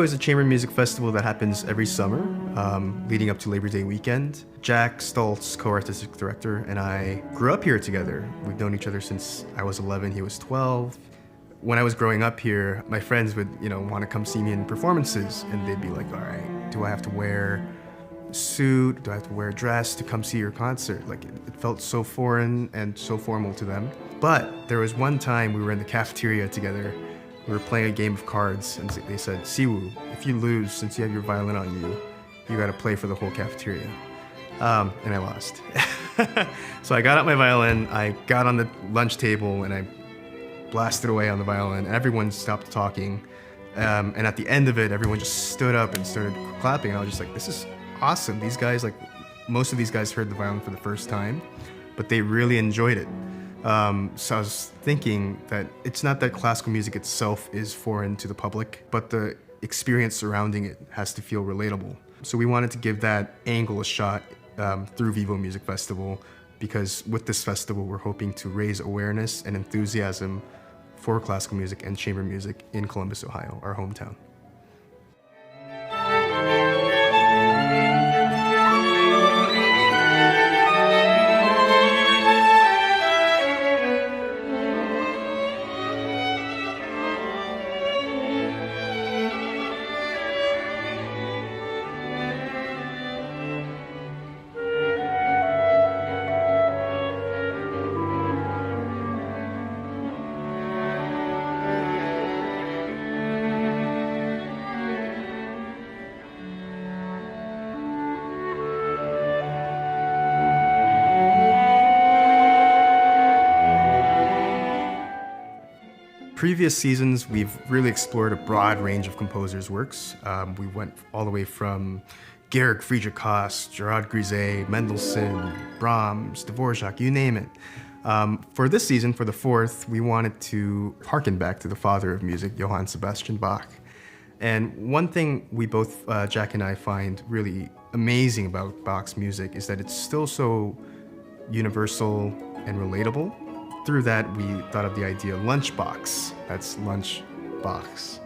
is a chamber music festival that happens every summer, leading up to Labor Day weekend. Jack Stulz, co-artistic director, and I grew up here together. We've known each other since I was 11, he was 12. When I was growing up here, my friends would, want to come see me in performances, and they'd be like, all right, do I have to wear a suit? Do I have to wear a dress to come see your concert? Like, it felt so foreign and so formal to them. But there was one time we were in the cafeteria together. We were playing a game of cards, and they said, Siwoo, if you lose, since you have your violin on you, you gotta play for the whole cafeteria. And I lost. So I got out my violin, I got on the lunch table, and I blasted away on the violin, and everyone stopped talking. And at the end of it, everyone just stood up and started clapping, and I was just like, this is awesome. These guys, most of these guys heard the violin for the first time, but they really enjoyed it. So I was thinking that it's not that classical music itself is foreign to the public, but the experience surrounding it has to feel relatable. So we wanted to give that angle a shot through VIVO Music Festival, because with this festival, we're hoping to raise awareness and enthusiasm for classical music and chamber music in Columbus, Ohio, our hometown. Previous seasons, we've really explored a broad range of composers' works. We went all the way from Georg Friedrich Haas, Gerard Grisey, Mendelssohn, Brahms, Dvorak, you name it. For this season, for the fourth, we wanted to harken back to the father of music, Johann Sebastian Bach. And one thing we both, Jack and I, find really amazing about Bach's music is that it's still so universal and relatable. Through that, we thought of the idea lunchbox. That's lunchbox.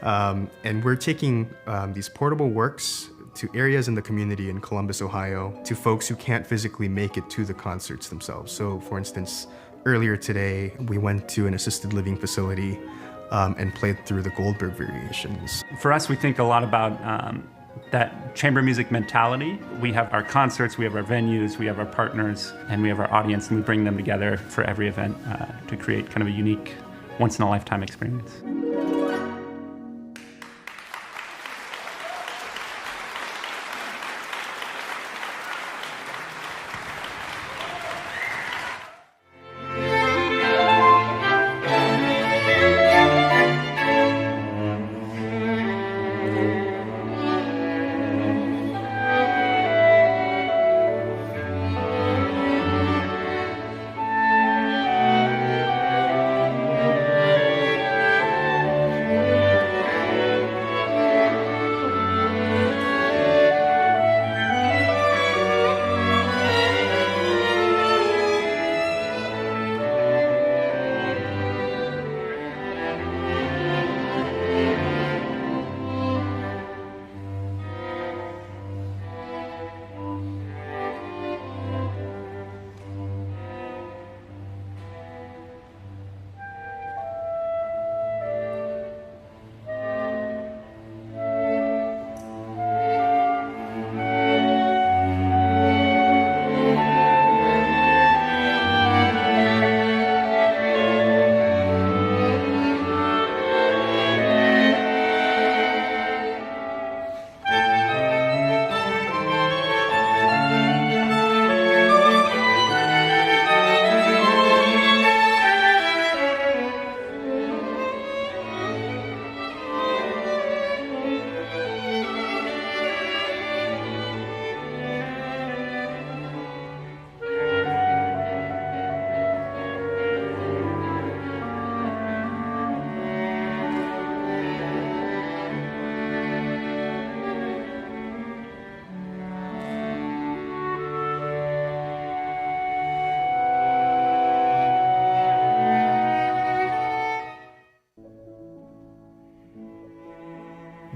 And we're taking these portable works to areas in the community in Columbus, Ohio, to folks who can't physically make it to the concerts themselves. So for instance, earlier today, we went to an assisted living facility and played through the Goldberg variations. For us, we think a lot about that chamber music mentality. We have our concerts, we have our venues, we have our partners, and we have our audience, and we bring them together for every event to create kind of a unique, once-in-a-lifetime experience.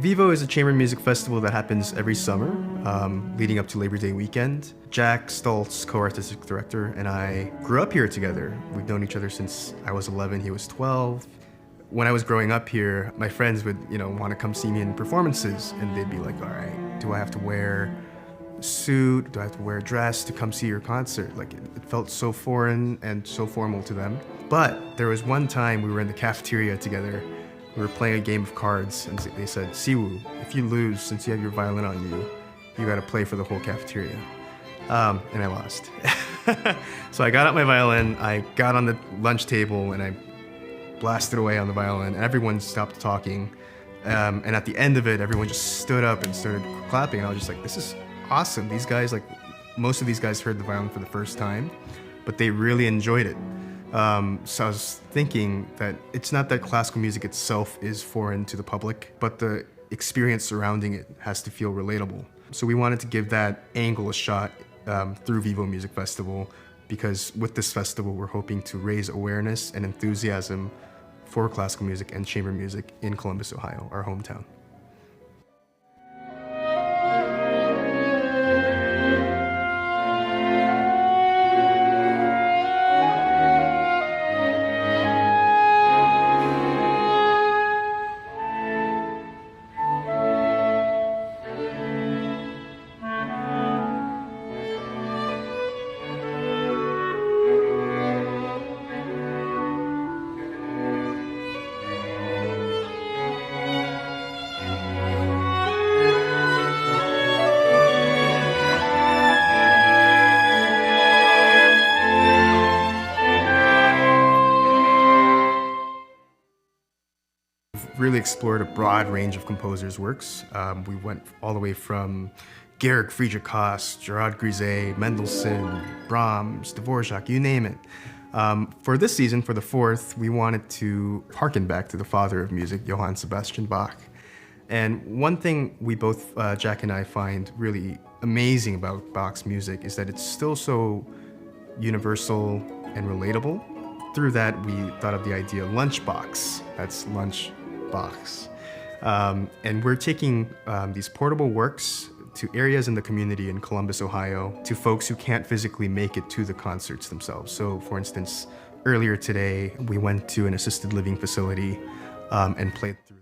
VIVO is a chamber music festival that happens every summer, leading up to Labor Day weekend. Jack Stulz, co-artistic director, and I grew up here together. We've known each other since I was 11, he was 12. When I was growing up here, my friends would, want to come see me in performances, and they'd be like, all right, do I have to wear a suit? Do I have to wear a dress to come see your concert? Like, it felt so foreign and so formal to them. But there was one time we were in the cafeteria together. We were playing a game of cards, and they said, Siwoo, if you lose, since you have your violin on you, you gotta play for the whole cafeteria. And I lost. So I got out my violin, I got on the lunch table, and I blasted away on the violin, and everyone stopped talking. And at the end of it, everyone just stood up and started clapping, and I was just like, this is awesome. These guys, most of these guys heard the violin for the first time, but they really enjoyed it. So I was thinking that it's not that classical music itself is foreign to the public, but the experience surrounding it has to feel relatable. So we wanted to give that angle a shot through VIVO Music Festival, because with this festival, we're hoping to raise awareness and enthusiasm for classical music and chamber music in Columbus, Ohio, our hometown. Really explored a broad range of composers' works. We went all the way from Georg Friedrich Haas, Gerard Grisey, Mendelssohn, Brahms, Dvorak, you name it. For this season, for the fourth, we wanted to harken back to the father of music, Johann Sebastian Bach. And one thing we both, Jack and I, find really amazing about Bach's music is that it's still so universal and relatable. Through that, we thought of the idea lunchbox. That's lunch box. And we're taking these portable works to areas in the community in Columbus, Ohio, to folks who can't physically make it to the concerts themselves. So for instance, earlier today, we went to an assisted living facility and played through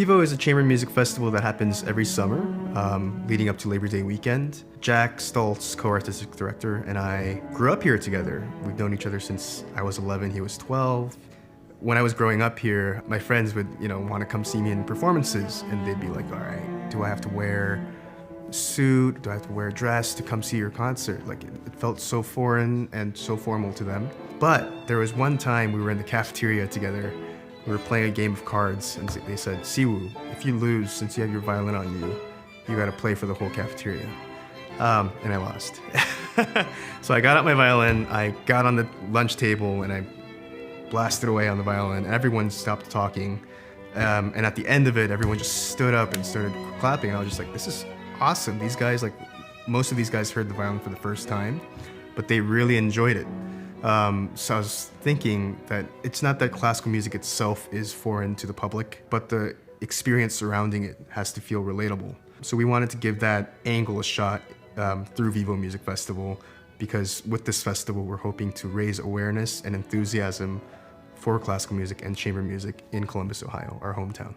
VIVO is a chamber music festival that happens every summer, leading up to Labor Day weekend. Jack Stulz, co-artistic director, and I grew up here together. We've known each other since I was 11, he was 12. When I was growing up here, my friends would, want to come see me in performances, and they'd be like, all right, do I have to wear a suit? Do I have to wear a dress to come see your concert? Like, it felt so foreign and so formal to them. But there was one time we were in the cafeteria together. We were playing a game of cards, and they said, Siwoo, if you lose, since you have your violin on you, you gotta play for the whole cafeteria. And I lost. So I got out my violin, I got on the lunch table, and I blasted away on the violin, and everyone stopped talking. And at the end of it, everyone just stood up and started clapping, and I was just like, this is awesome. These guys, most of these guys heard the violin for the first time, but they really enjoyed it. So I was thinking that it's not that classical music itself is foreign to the public, but the experience surrounding it has to feel relatable. So we wanted to give that angle a shot through VIVO Music Festival, because with this festival, we're hoping to raise awareness and enthusiasm for classical music and chamber music in Columbus, Ohio, our hometown.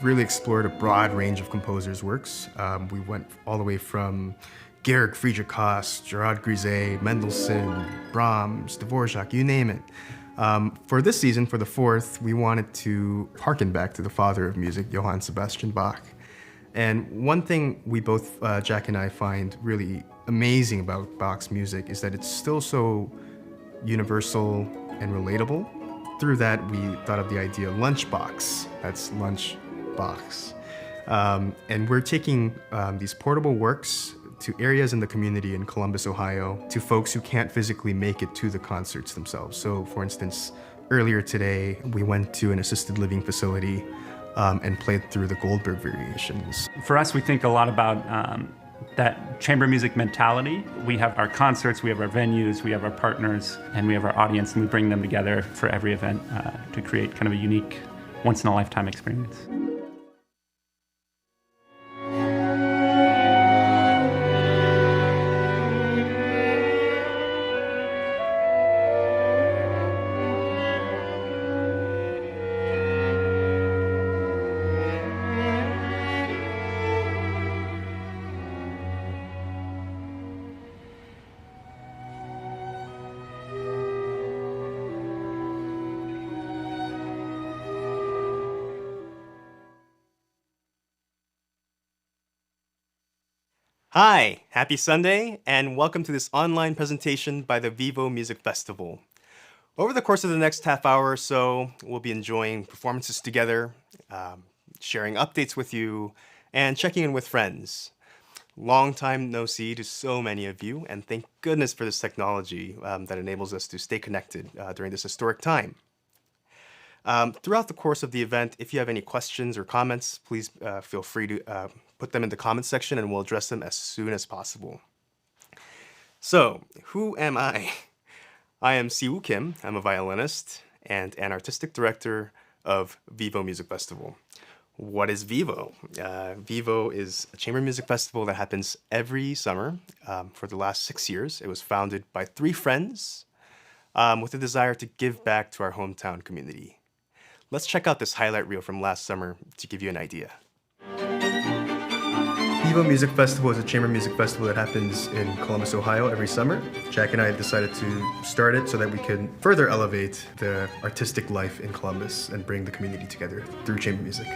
Really explored a broad range of composers' works. We went all the way from Georg Friedrich Haas, Gerard Grisey, Mendelssohn, Brahms, Dvorak, you name it. For this season, for the fourth, we wanted to harken back to the father of music, Johann Sebastian Bach. And one thing we both, Jack and I, find really amazing about Bach's music is that it's still so universal and relatable. Through that, we thought of the idea lunchbox. That's lunch box. And we're taking these portable works to areas in the community in Columbus, Ohio, to folks who can't physically make it to the concerts themselves. So for instance, earlier today, we went to an assisted living facility and played through the Goldberg variations. For us, we think a lot about that chamber music mentality. We have our concerts, we have our venues, we have our partners, and we have our audience, and we bring them together for every event to create kind of a unique, once-in-a-lifetime experience. Hi, happy Sunday, and welcome to this online presentation by the VIVO Music Festival. Over the course of the next half hour or so, we'll be enjoying performances together, sharing updates with you, and checking in with friends. Long time no see to so many of you, and thank goodness for this technology that enables us to stay connected during this historic time. Throughout the course of the event, if you have any questions or comments, please feel free to put them in the comments section and we'll address them as soon as possible. So, who am I? I am Siwoo Kim. I'm a violinist and an artistic director of VIVO Music Festival. What is VIVO? VIVO is a chamber music festival that happens every summer for the last 6 years. It was founded by 3 friends with a desire to give back to our hometown community. Let's check out this highlight reel from last summer to give you an idea. VIVO Music Festival is a chamber music festival that happens in Columbus, Ohio every summer. Jack and I decided to start it so that we could further elevate the artistic life in Columbus and bring the community together through chamber music.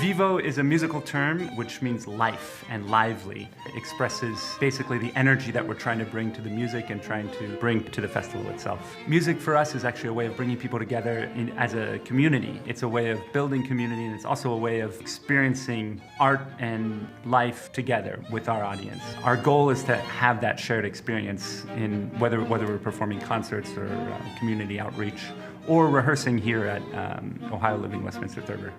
VIVO is a musical term which means life and lively. It expresses basically the energy that we're trying to bring to the music and trying to bring to the festival itself. Music for us is actually a way of bringing people together as a community. It's a way of building community, and it's also a way of experiencing art and life together with our audience. Our goal is to have that shared experience in whether we're performing concerts or community outreach or rehearsing here at Ohio Living Westminster Thurber.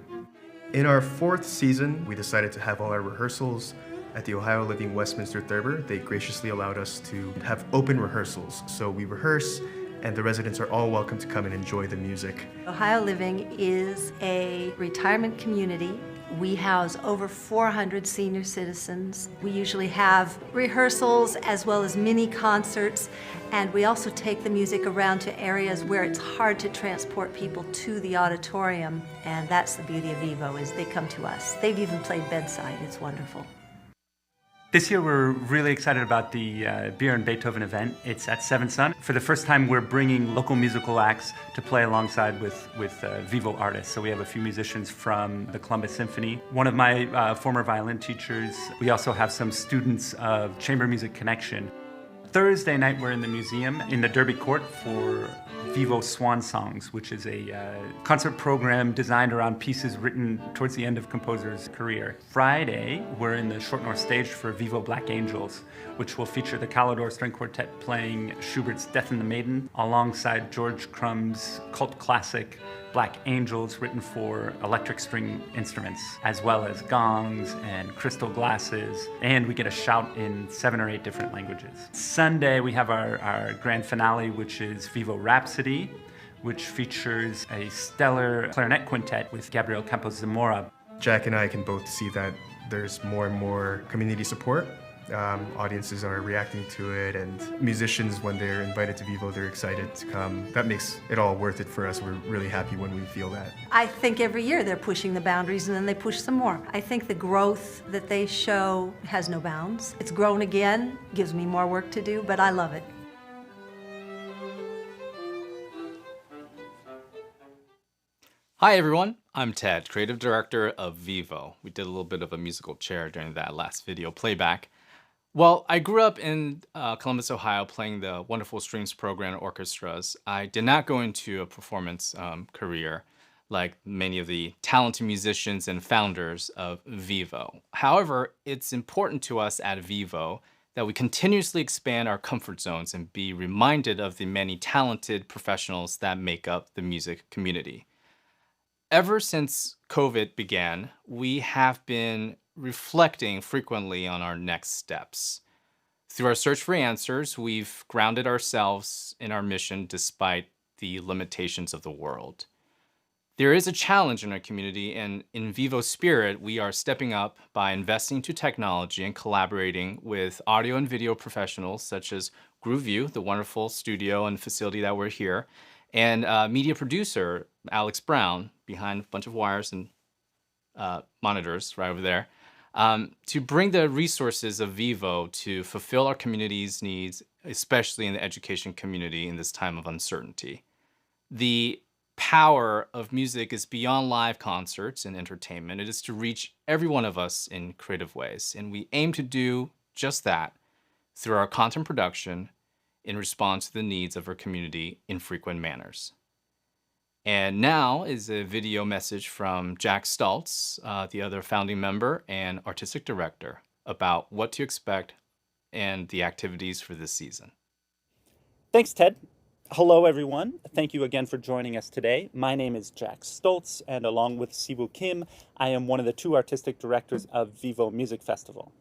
In our 4th season, we decided to have all our rehearsals at the Ohio Living Westminster Thurber. They graciously allowed us to have open rehearsals. So we rehearse, and the residents are all welcome to come and enjoy the music. Ohio Living is a retirement community. We house over 400 senior citizens. We usually have rehearsals as well as mini concerts, and we also take the music around to areas where it's hard to transport people to the auditorium, and that's the beauty of VIVO, is they come to us. They've even played bedside. It's wonderful. This year we're really excited about the Beer and Beethoven event. It's at Seven Sun. For the first time we're bringing local musical acts to play alongside with VIVO artists. So we have a few musicians from the Columbus Symphony. One of my former violin teachers. We also have some students of Chamber Music Connection. Thursday night we're in the museum in the Derby Court for VIVO Swan Songs, which is a concert program designed around pieces written towards the end of composer's career. Friday, we're in the Short North Stage for VIVO Black Angels, which will feature the Calidor String Quartet playing Schubert's Death and the Maiden alongside George Crumb's cult classic Black Angels, written for electric string instruments, as well as gongs and crystal glasses, and we get a shout in 7 or 8 different languages. Sunday, we have our grand finale, which is VIVO Rhapsody, which features a stellar clarinet quintet with Gabriel Campos Zamora. Jack and I can both see that there's more and more community support. Audiences are reacting to it, and musicians, when they're invited to VIVO, they're excited to come. That makes it all worth it for us. We're really happy when we feel that. I think every year they're pushing the boundaries, and then they push some more. I think the growth that they show has no bounds. It's grown again, gives me more work to do, but I love it. Hi everyone, I'm Ted, creative director of VIVO. We did a little bit of a musical chair during that last video playback. Well, I grew up in Columbus, Ohio, playing the wonderful strings program and orchestras. I did not go into a performance career like many of the talented musicians and founders of VIVO. However, it's important to us at VIVO that we continuously expand our comfort zones and be reminded of the many talented professionals that make up the music community. Ever since COVID began, we have been reflecting frequently on our next steps. Through our search for answers, we've grounded ourselves in our mission despite the limitations of the world. There is a challenge in our community, and in VIVO spirit, we are stepping up by investing into technology and collaborating with audio and video professionals such as GrooveView, the wonderful studio and facility that we're here, and media producer Alex Brown, behind a bunch of wires and monitors right over there, to bring the resources of VIVO to fulfill our community's needs, especially in the education community in this time of uncertainty. The power of music is beyond live concerts and entertainment. It is to reach every one of us in creative ways, and we aim to do just that through our content production in response to the needs of our community in frequent manners. And now is a video message from Jack Stulz, the other founding member and artistic director, about what to expect and the activities for this season. Thanks, Ted. Hello, everyone. Thank you again for joining us today. My name is Jack Stulz, and along with Siwoo Kim, I am one of the 2 artistic directors of VIVO Music Festival.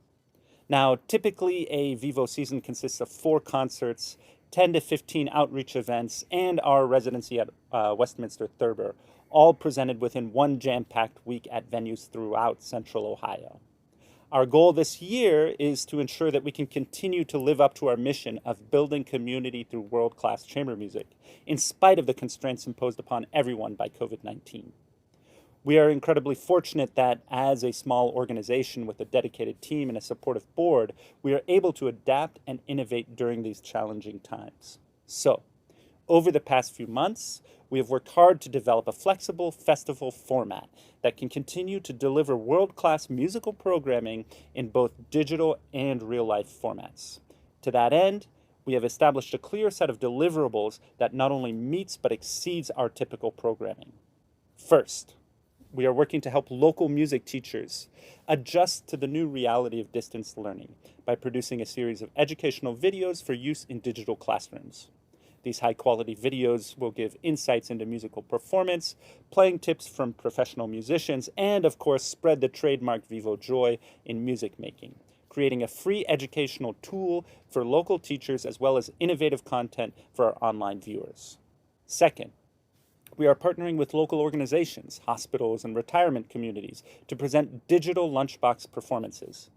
Now, typically a VIVO season consists of 4 concerts, 10 to 15 outreach events, and our residency at Westminster Thurber, all presented within one jam-packed week at venues throughout Central Ohio. Our goal this year is to ensure that we can continue to live up to our mission of building community through world-class chamber music, in spite of the constraints imposed upon everyone by COVID-19. We are incredibly fortunate that as a small organization with a dedicated team and a supportive board, we are able to adapt and innovate during these challenging times. So, Over the past few months, we have worked hard to develop a flexible festival format that can continue to deliver world-class musical programming in both digital and real-life formats. To that end, we have established a clear set of deliverables that not only meets but exceeds our typical programming. First, we are working to help local music teachers adjust to the new reality of distance learning by producing a series of educational videos for use in digital classrooms. These high-quality videos will give insights into musical performance, playing tips from professional musicians, and of course spread the trademark VIVO joy in music making, creating a free educational tool for local teachers as well as innovative content for our online viewers. Second, we are partnering with local organizations, hospitals, and retirement communities to present digital lunchbox performances.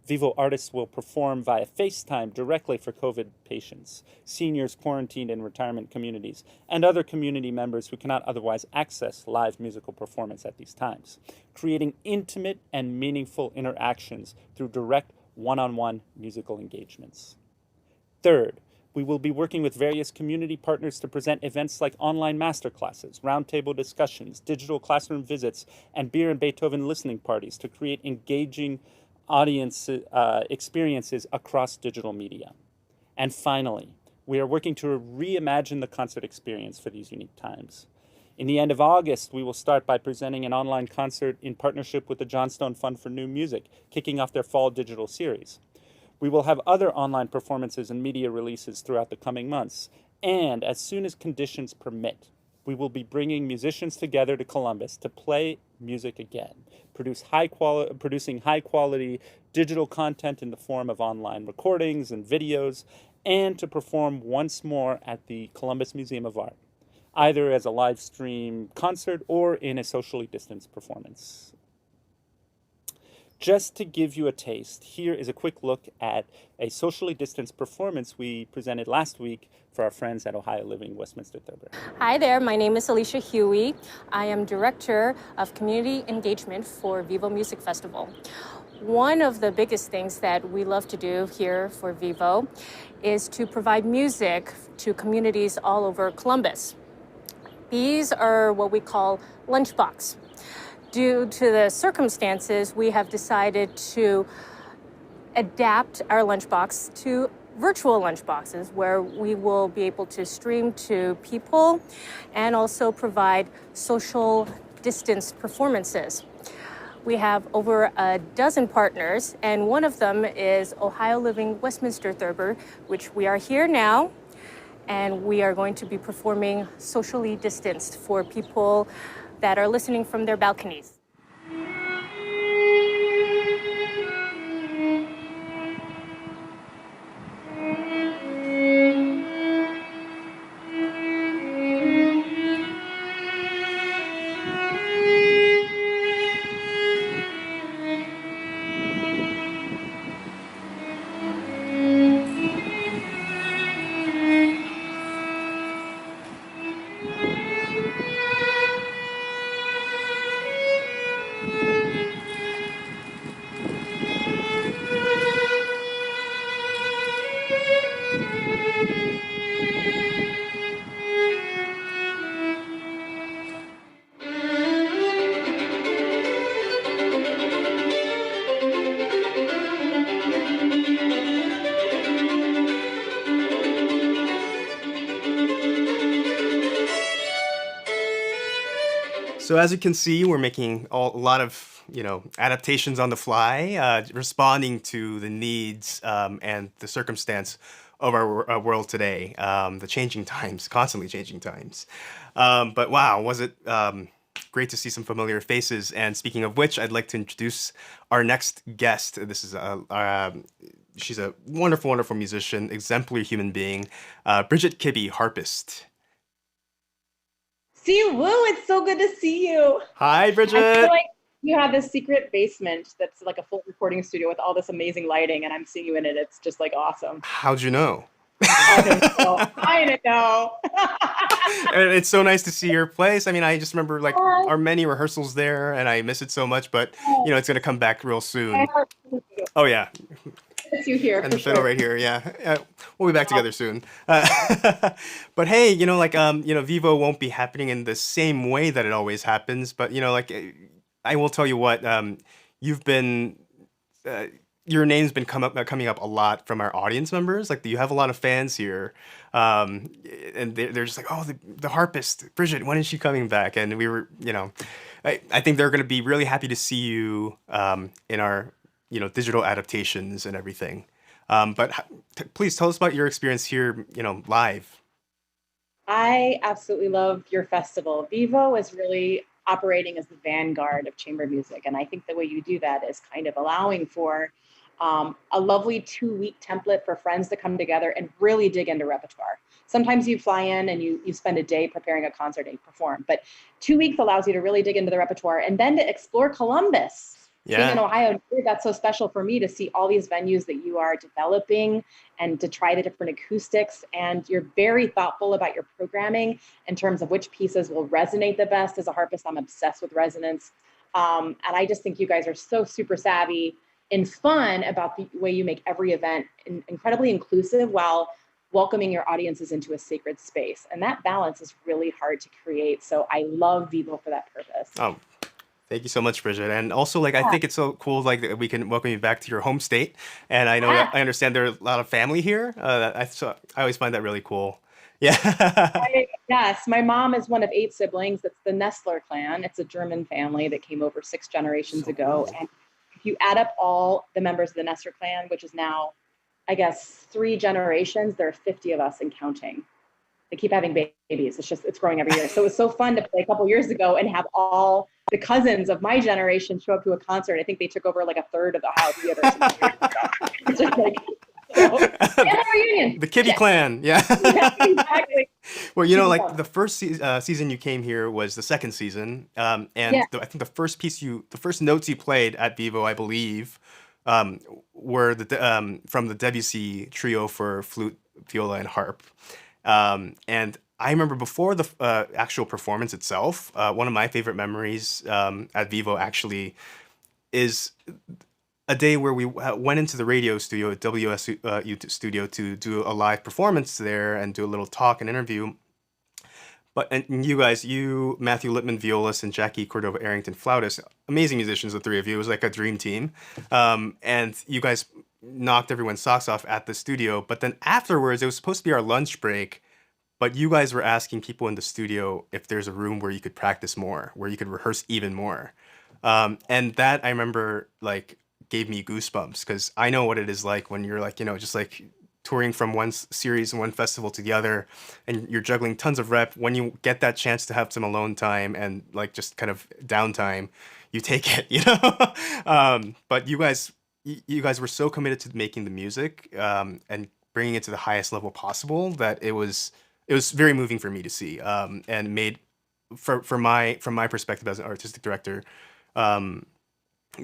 VIVO artists will perform via FaceTime directly for COVID patients, seniors quarantined in retirement communities, and other community members who cannot otherwise access live musical performance at these times, creating intimate and meaningful interactions through direct one-on-one musical engagements. Third, we will be working with various community partners to present events like online masterclasses, roundtable discussions, digital classroom visits, and beer and Beethoven listening parties to create engaging audience experiences across digital media. And finally, we are working to reimagine the concert experience for these unique times. In the end of August, we will start by presenting an online concert in partnership with the Johnstone Fund for New Music, kicking off their fall digital series. We will have other online performances and media releases throughout the coming months. And as soon as conditions permit, we will be bringing musicians together to Columbus to play music again, producing high-quality digital content in the form of online recordings and videos, and to perform once more at the Columbus Museum of Art, either as a live stream concert or in a socially distanced performance. Just to give you a taste, here is a quick look at a socially distanced performance we presented last week for our friends at Ohio Living Westminster Thurber. Hi there, my name is Alicia Hui. I am Director of Community Engagement for VIVO Music Festival. One of the biggest things that we love to do here for VIVO is to provide music to communities all over Columbus. These are what we call lunchbox. Due to the circumstances, we have decided to adapt our lunchbox to virtual lunchboxes where we will be able to stream to people and also provide social distance performances. We have over a dozen partners, and one of them is Ohio Living Westminster Thurber, which we are here now, and we are going to be performing socially distanced for people that are listening from their balconies. So as you can see, we're making a lot of adaptations on the fly, responding to the needs and the circumstance of our world today, the changing times, constantly changing times. But wow, was it great to see some familiar faces. And speaking of which, I'd like to introduce our next guest. This is she's a wonderful, wonderful musician, exemplary human being, Bridget Kibbey, harpist. Siwoo, it's so good to see you. Hi, Bridget. I feel like you have this secret basement that's like a full recording studio with all this amazing lighting, and I'm seeing you in it. It's just like awesome. How'd you know? I didn't know. And it's so nice to see your place. I mean, I just remember like our many rehearsals there, and I miss it so much. But it's gonna come back real soon. Oh yeah. It's you here. And the fiddle right here, yeah. we'll be back together soon. But hey, Vivo won't be happening in the same way that it always happens. But I will tell you what, you've been. Your name's been coming up a lot from our audience members. Like, you have a lot of fans here, and they're just like, oh, the harpist, Bridget, when is she coming back? And we were, I think they're going to be really happy to see you in our, digital adaptations and everything. But please tell us about your experience here, live. I absolutely love your festival. Vivo is really operating as the vanguard of chamber music. And I think the way you do that is kind of allowing for a lovely 2-week template for friends to come together and really dig into repertoire. Sometimes you fly in and you spend a day preparing a concert and you perform, but 2 weeks allows you to really dig into the repertoire and then to explore Columbus. Being in Ohio, that's so special for me to see all these venues that you are developing and to try the different acoustics. And you're very thoughtful about your programming in terms of which pieces will resonate the best. As a harpist, I'm obsessed with resonance. And I just think you guys are so super savvy and fun about the way you make every event incredibly inclusive while welcoming your audiences into a sacred space. And that balance is really hard to create. So I love Vivo for that purpose. Oh, thank you so much, Bridget. And also, I think it's so cool, that we can welcome you back to your home state. And I know I understand there are a lot of family here. I always find that really cool. Yeah. Yes, my mom is one of 8 siblings. It's the Nestler clan. It's a German family that came over 6 generations ago. Cool. And if you add up all the members of the Nestler clan, which is now, I guess, 3 generations, there are 50 of us and counting. They keep having babies. It's growing every year. So it was so fun to play a couple years ago and have all the cousins of my generation show up to a concert. I think they took over a third of the Ohio Theater. It's just family reunion. The Kibbey clan, yeah. Yeah, exactly. Well, the first season you came here was the second season, and I think the first notes you played at Vivo, I believe, were from the Debussy trio for flute, viola, and harp. And I remember before the actual performance itself, one of my favorite memories at Vivo actually is a day where we went into the radio studio at WSU studio to do a live performance there and do a little talk and interview. And you guys, Matthew Lippman, violist, and Jackie Cordova-Arrington, flautist, amazing musicians, the 3 of you. It was like a dream team. And you guys knocked everyone's socks off at the studio. But then afterwards, it was supposed to be our lunch break. But you guys were asking people in the studio if there's a room where you could practice more, where you could rehearse even more. And that, I remember, gave me goosebumps, because I know what it is like when you're just touring from one series and one festival to the other, and you're juggling tons of rep. When you get that chance to have some alone time and just kind of downtime, you take it, But you guys were so committed to making the music and bringing it to the highest level possible that it was very moving for me to see, and made from my perspective as an artistic director,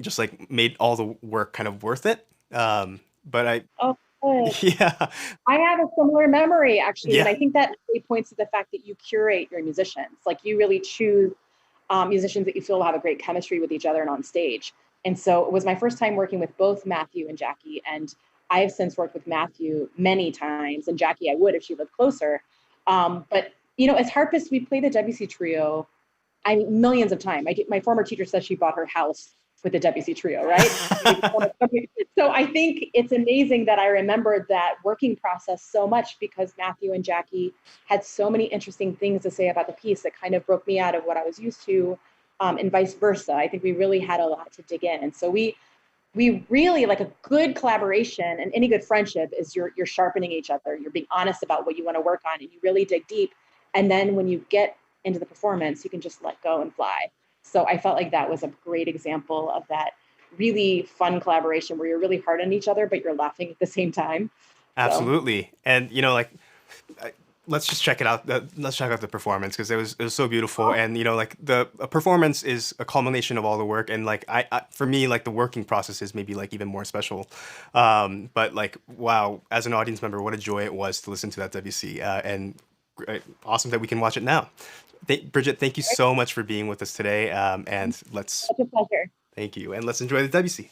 just made all the work kind of worth it. But I. Oh, good. Yeah. I have a similar memory, actually. And I think that really points to the fact that you curate your musicians. You really choose musicians that you feel have a great chemistry with each other and on stage. And so it was my first time working with both Matthew and Jackie. And I have since worked with Matthew many times, and Jackie I would if she lived closer. But as harpists, we play the Debussy trio millions of times. My former teacher says she bought her house with the Debussy trio, right? So I think it's amazing that I remembered that working process so much, because Matthew and Jackie had so many interesting things to say about the piece that kind of broke me out of what I was used to, and vice versa. I think we really had a lot to dig in. And so we really, a good collaboration and any good friendship is you're sharpening each other. You're being honest about what you want to work on, and you really dig deep. And then when you get into the performance, you can just let go and fly. So I felt like that was a great example of that really fun collaboration where you're really hard on each other, but you're laughing at the same time. Absolutely. So. And, let's just check it out. Let's check out the performance, because it was so beautiful. And, the performance is a culmination of all the work. And I for me, the working process is maybe even more special. But wow, as an audience member, what a joy it was to listen to that Debussy. And awesome that we can watch it now. Bridget, thank you so much for being with us today. And let's. Such a pleasure. Thank you. And let's enjoy the 'Debussy'.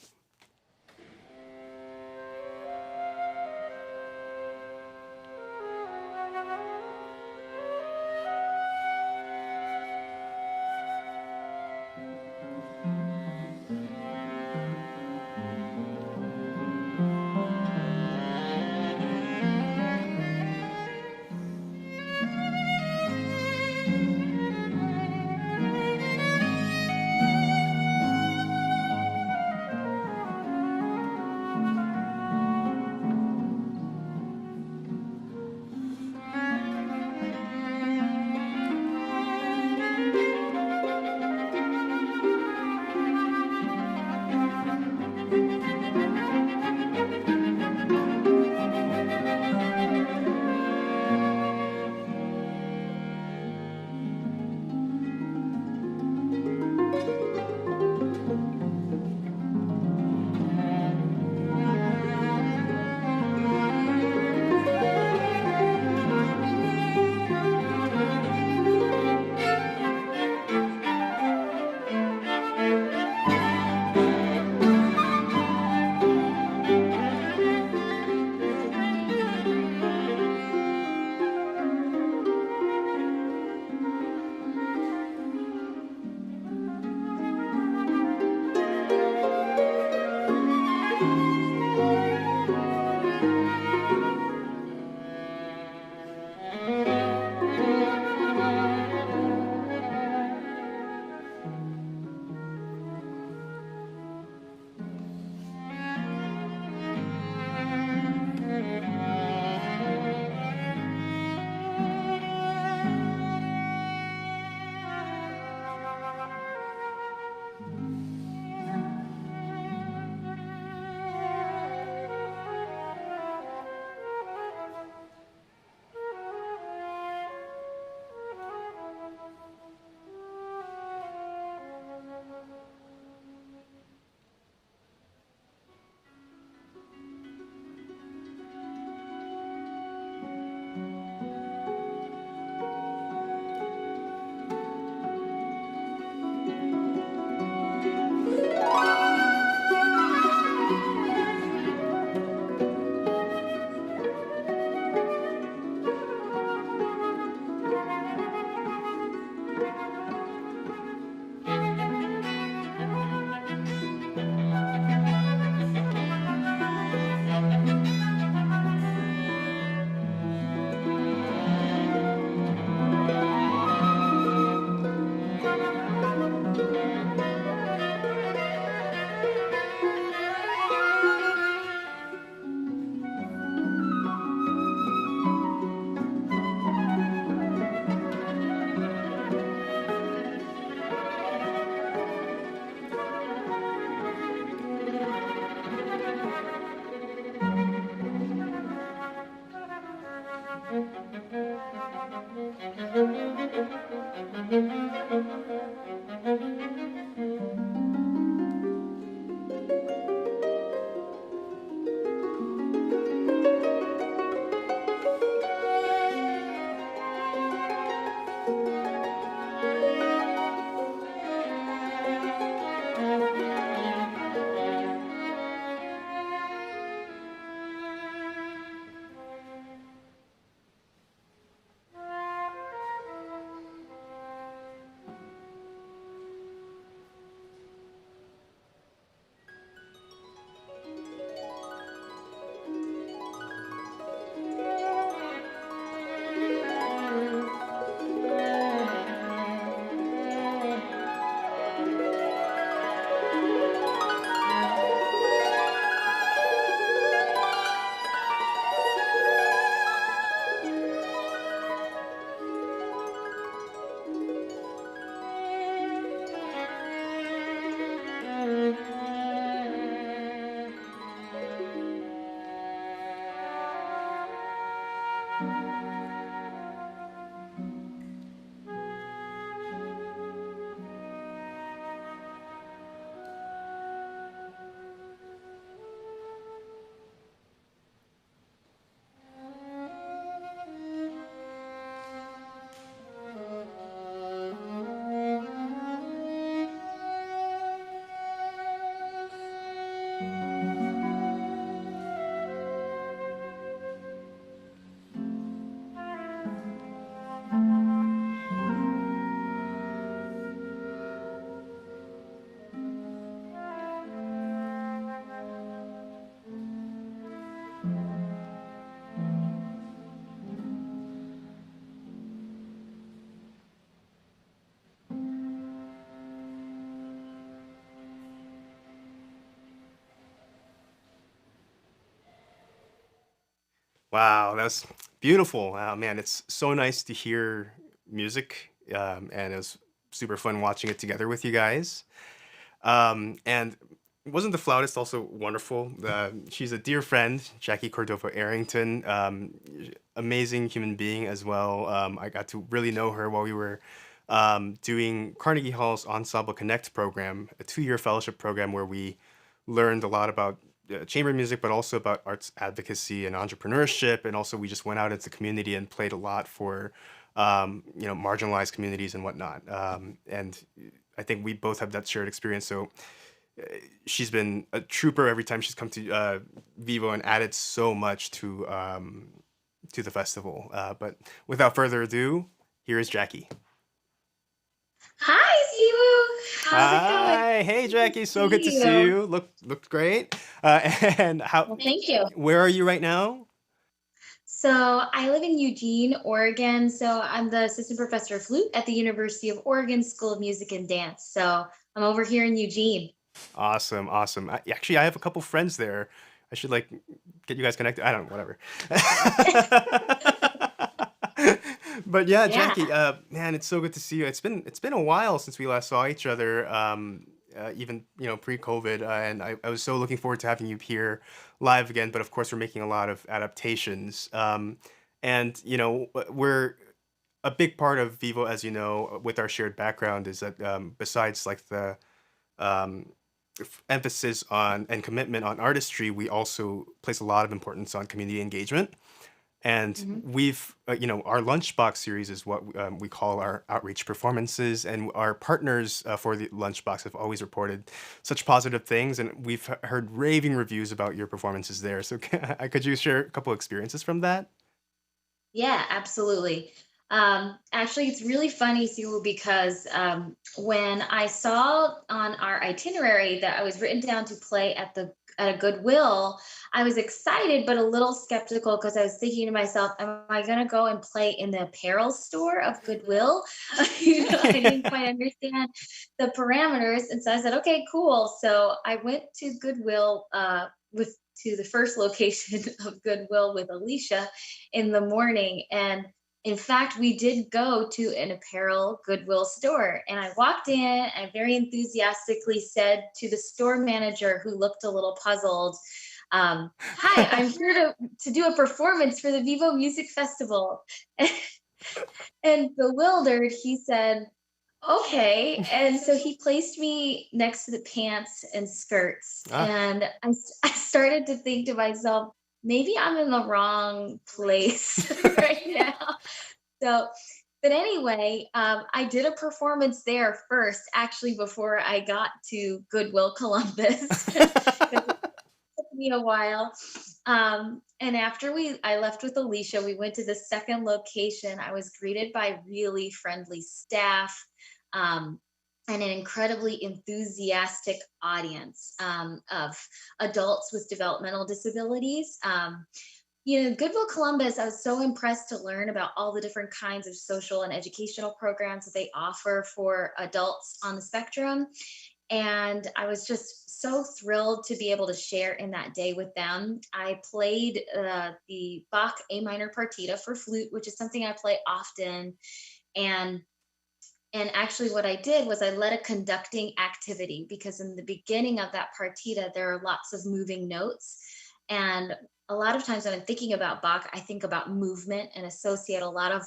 Wow, that's beautiful. Wow, man, it's so nice to hear music, and it was super fun watching it together with you guys. And wasn't the flautist also wonderful? She's a dear friend, Jackie Cordova-Arrington, amazing human being as well. I got to really know her while we were doing Carnegie Hall's Ensemble Connect program, a 2-year fellowship program where we learned a lot about chamber music, but also about arts advocacy and entrepreneurship. And also, we just went out into the community and played a lot for, marginalized communities and whatnot. And I think we both have that shared experience. So she's been a trooper every time she's come to Vivo and added so much to the festival. But without further ado, here is Jackie. Hi, Siwoo. How's it going? Hi, hey Jackie, so good to see you. Looked great. And Well, thank you. where are you right now? So I live in Eugene, Oregon. So I'm the assistant professor of flute at the University of Oregon School of Music and Dance. So I'm over here in Eugene. Awesome, awesome. Actually, I have a couple friends there. I should get you guys connected. I don't know, whatever. But yeah, Yeah. Jackie, man, it's so good to see you. It's been a while since we last saw each other, even pre-COVID, and I was so looking forward to having you here live again. But of course, we're making a lot of adaptations, and we're a big part of Vivo, as you know, with our shared background, is that besides the um, emphasis on and commitment on artistry, we also place a lot of importance on community engagement. And Mhm. we've, our Lunchbox series is what we call our outreach performances. And our partners for the Lunchbox have always reported such positive things. And we've heard raving reviews about your performances there. So could you share a couple experiences from that? Yeah, absolutely. Actually, it's really funny, Siwoo, because when I saw on our itinerary that I was written down to play at a Goodwill, I was excited but a little skeptical because I was thinking to myself, "Am I going to go and play in the apparel store of Goodwill?" I didn't quite understand the parameters, and so I said, "Okay, cool." So I went to Goodwill to the first location of Goodwill with Alicia in the morning, and in fact, we did go to an apparel Goodwill store, and I walked in and very enthusiastically said to the store manager, who looked a little puzzled, "Hi, I'm here to do a performance for the Vivo Music Festival." And bewildered, he said, okay. And so he placed me next to the pants and skirts. Ah. And I started to think to myself, maybe I'm in the wrong place right now. So, but anyway, I did a performance there first, actually, before I got to Goodwill Columbus. Took me a while. And after I left with Alicia, we went to the second location. I was greeted by really friendly staff, and an incredibly enthusiastic audience of adults with developmental disabilities. Goodwill Columbus, I was so impressed to learn about all the different kinds of social and educational programs that they offer for adults on the spectrum. And I was just so thrilled to be able to share in that day with them. I played the Bach A minor partita for flute, which is something I play often. And actually what I did was I led a conducting activity, because in the beginning of that partita, there are lots of moving notes. And a lot of times when I'm thinking about Bach, I think about movement and associate a lot of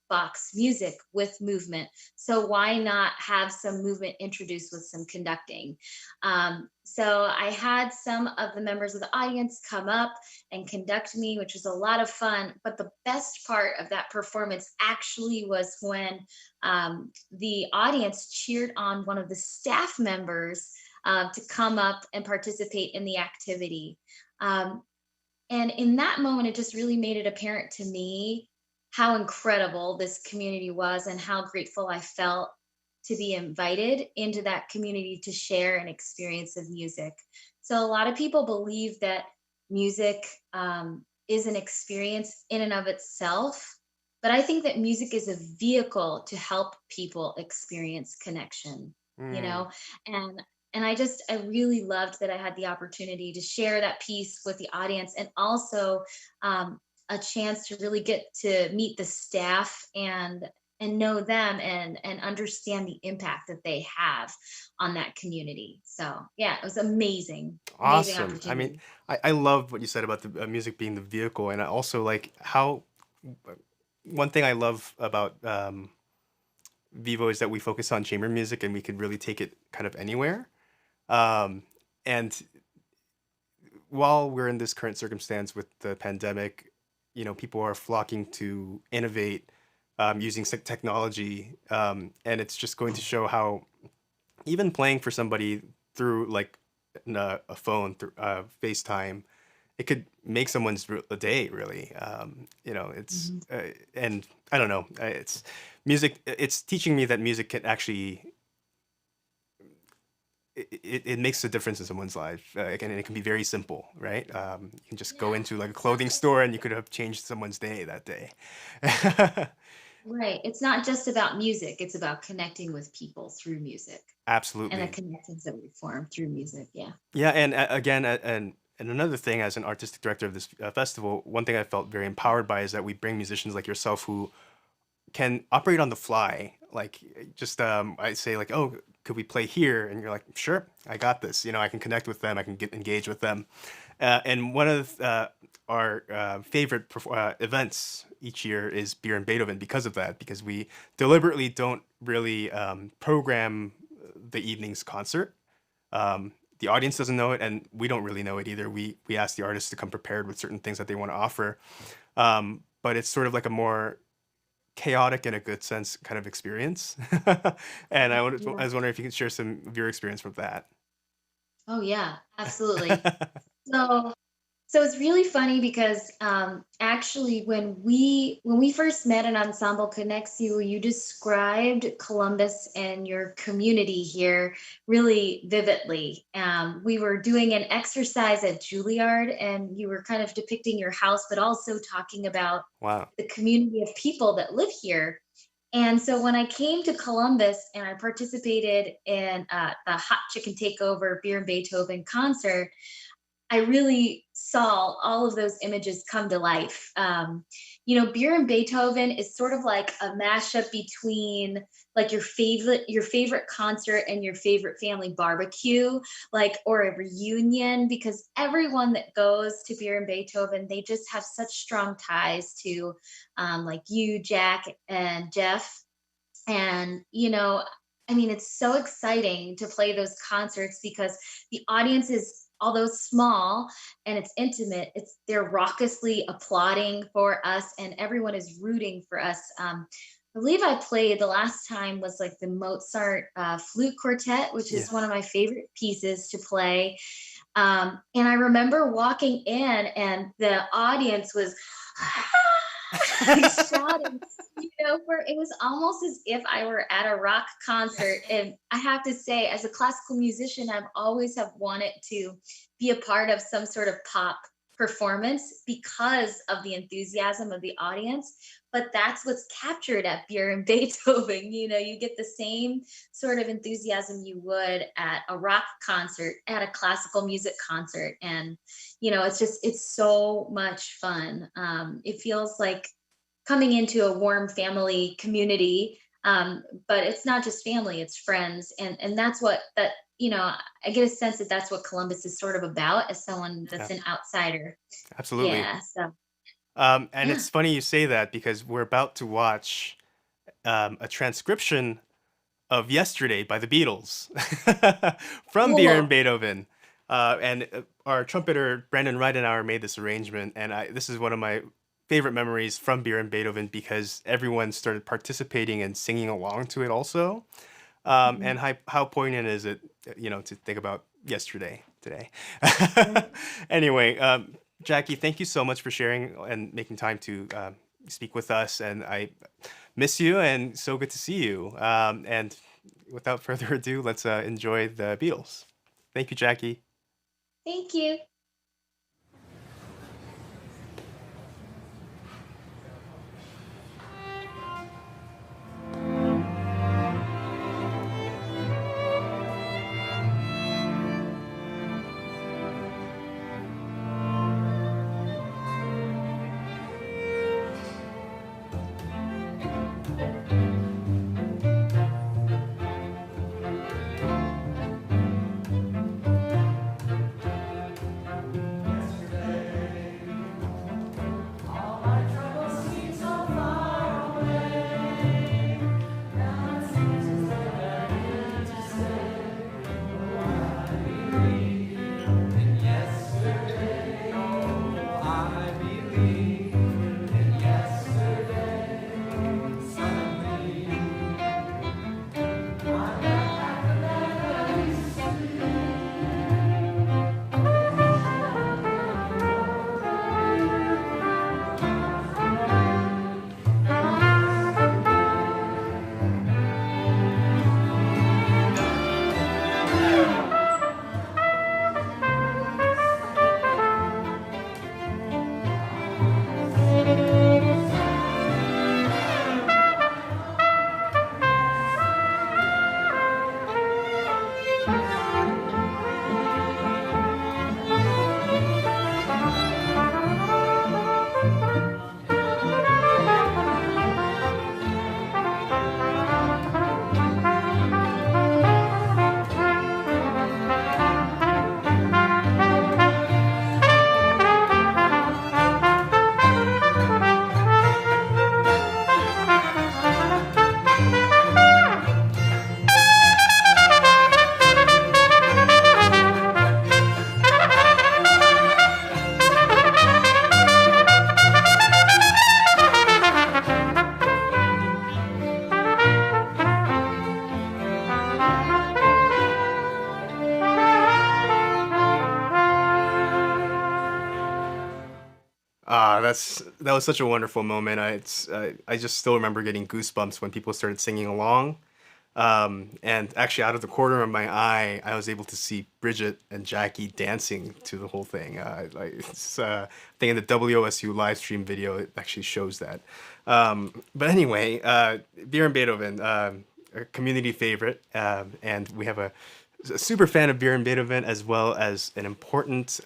Bach's music with movement. So why not have some movement introduced with some conducting? So I had some of the members of the audience come up and conduct me, which was a lot of fun. But the best part of that performance actually was when the audience cheered on one of the staff members to come up and participate in the activity. And in that moment, it just really made it apparent to me how incredible this community was and how grateful I felt to be invited into that community to share an experience of music. So a lot of people believe that music is an experience in and of itself, but I think that music is a vehicle to help people experience connection, you know, and I really loved that I had the opportunity to share that piece with the audience, and also a chance to really get to meet the staff and know them and understand the impact that they have on that community. So yeah, it was amazing. Amazing Awesome. I opportunity. mean, I love what you said about the music being the vehicle, and I also like how one thing I love about Vivo is that we focus on chamber music and we could really take it kind of anywhere. And while we're in this current circumstance with the pandemic, people are flocking to innovate using technology, and it's just going to show how even playing for somebody through like a phone, through FaceTime, it could make someone's a day really. It's and I don't know, it's music. It's teaching me that music can actually. It makes a difference in someone's life, and it can be very simple, right? You can just go into like a clothing store and you could have changed someone's day that day. Right. It's not just about music. It's about connecting with people through music and the Absolutely. connections that we form through music. Yeah. Yeah, and again, and another thing, as an artistic director of this festival, one thing I felt very empowered by is that we bring musicians like yourself who can operate on the fly. Like, just I say like, oh, could we play here? And you're like, sure, I got this. I can connect with them. I can get engaged with them. And one of our favorite events each year is Beer and Beethoven because of that, because we deliberately don't really program the evening's concert. The audience doesn't know it, and we don't really know it either. We ask the artists to come prepared with certain things that they want to offer. But it's sort of like a more chaotic, in a good sense, kind of experience. And I was wondering if you could share some of your experience with that. Oh yeah, absolutely. So it's really funny because actually when we first met in Ensemble Connects You, you described Columbus and your community here really vividly. We were doing an exercise at Juilliard, and you were kind of depicting your house, but also talking about Wow. the community of people that live here. And so when I came to Columbus and I participated in the Hot Chicken Takeover Beer and Beethoven concert, I really saw all of those images come to life. You know, Beer and Beethoven is sort of like a mashup between like your favorite concert and your favorite family barbecue, like, or a reunion, because everyone that goes to Beer and Beethoven, they just have such strong ties to like you, Jack, and Jeff. And, you know, I mean, it's so exciting to play those concerts because the audience is, although small and it's intimate, they're raucously applauding for us and everyone is rooting for us. I believe I played the last time was like the Mozart flute quartet, which is one of my favorite pieces to play. And I remember walking in and the audience was like shouting, you know, for it was almost as if I were at a rock concert. And I have to say, as a classical musician, I've always have wanted to be a part of some sort of pop performance because of the enthusiasm of the audience. But that's what's captured at Beer and Beethoven. You know, you get the same sort of enthusiasm you would at a rock concert, at a classical music concert. And, you know, it's so much fun. It feels like coming into a warm family community, but it's not just family, it's friends. And that's what that, you know, I get a sense that that's what Columbus is sort of about as someone that's an outsider. Absolutely. Yeah. So. And it's funny you say that because we're about to watch a transcription of Yesterday by the Beatles from Beer and Beethoven. And our trumpeter, Brandon-Ridenour, made this arrangement. And this is one of my favorite memories from Beer and Beethoven because everyone started participating and singing along to it also. And how poignant is it, you know, to think about yesterday today. Anyway, Jackie, thank you so much for sharing and making time to speak with us. And I miss you and so good to see you. And without further ado, let's enjoy the Beatles. Thank you, Jackie. Thank you. That was such a wonderful moment. I just still remember getting goosebumps when people started singing along. And actually, out of the corner of my eye, I was able to see Bridget and Jackie dancing to the whole thing. I think in the WOSU live stream video, it actually shows that. But anyway, Beer and Beethoven, a community favorite, and we have a super fan of Björn Beethoven, as well as an important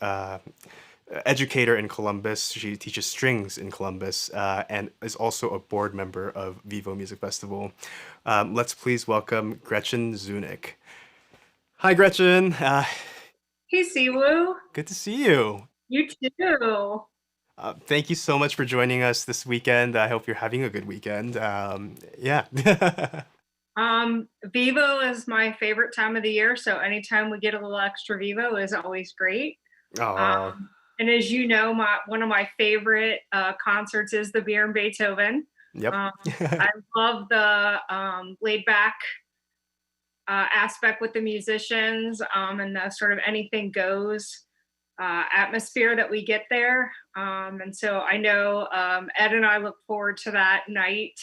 educator in Columbus. She teaches strings in Columbus and is also a board member of VIVO Music Festival. Let's please welcome Gretchen Zunic. Hi, Gretchen. Hey, Siwoo. Good to see you. You too. Thank you so much for joining us this weekend. I hope you're having a good weekend. Yeah. VIVO is my favorite time of the year, so anytime we get a little extra VIVO is always great. Oh, And as you know, one of my favorite concerts is the Björn Beethoven. yep. I love the laid back aspect with the musicians and the sort of anything goes atmosphere that we get there. And so I know Ed and I look forward to that night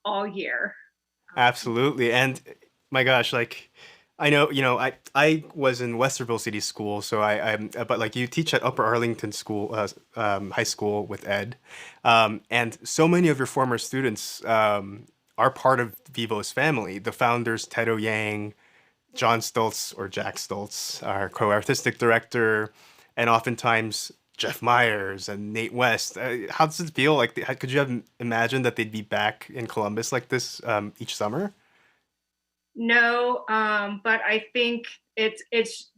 all year. Absolutely. And my gosh, like I know, I was in Westerville City School, so but like you teach at Upper Arlington School, high school with Ed, and so many of your former students are part of Vivo's family. The founders, Ted Yang, John Stulz or Jack Stulz, our co-artistic director, and oftentimes Jeff Myers and Nate West. How does it feel? Like, could you have imagined that they'd be back in Columbus like this each summer? No, but I think it's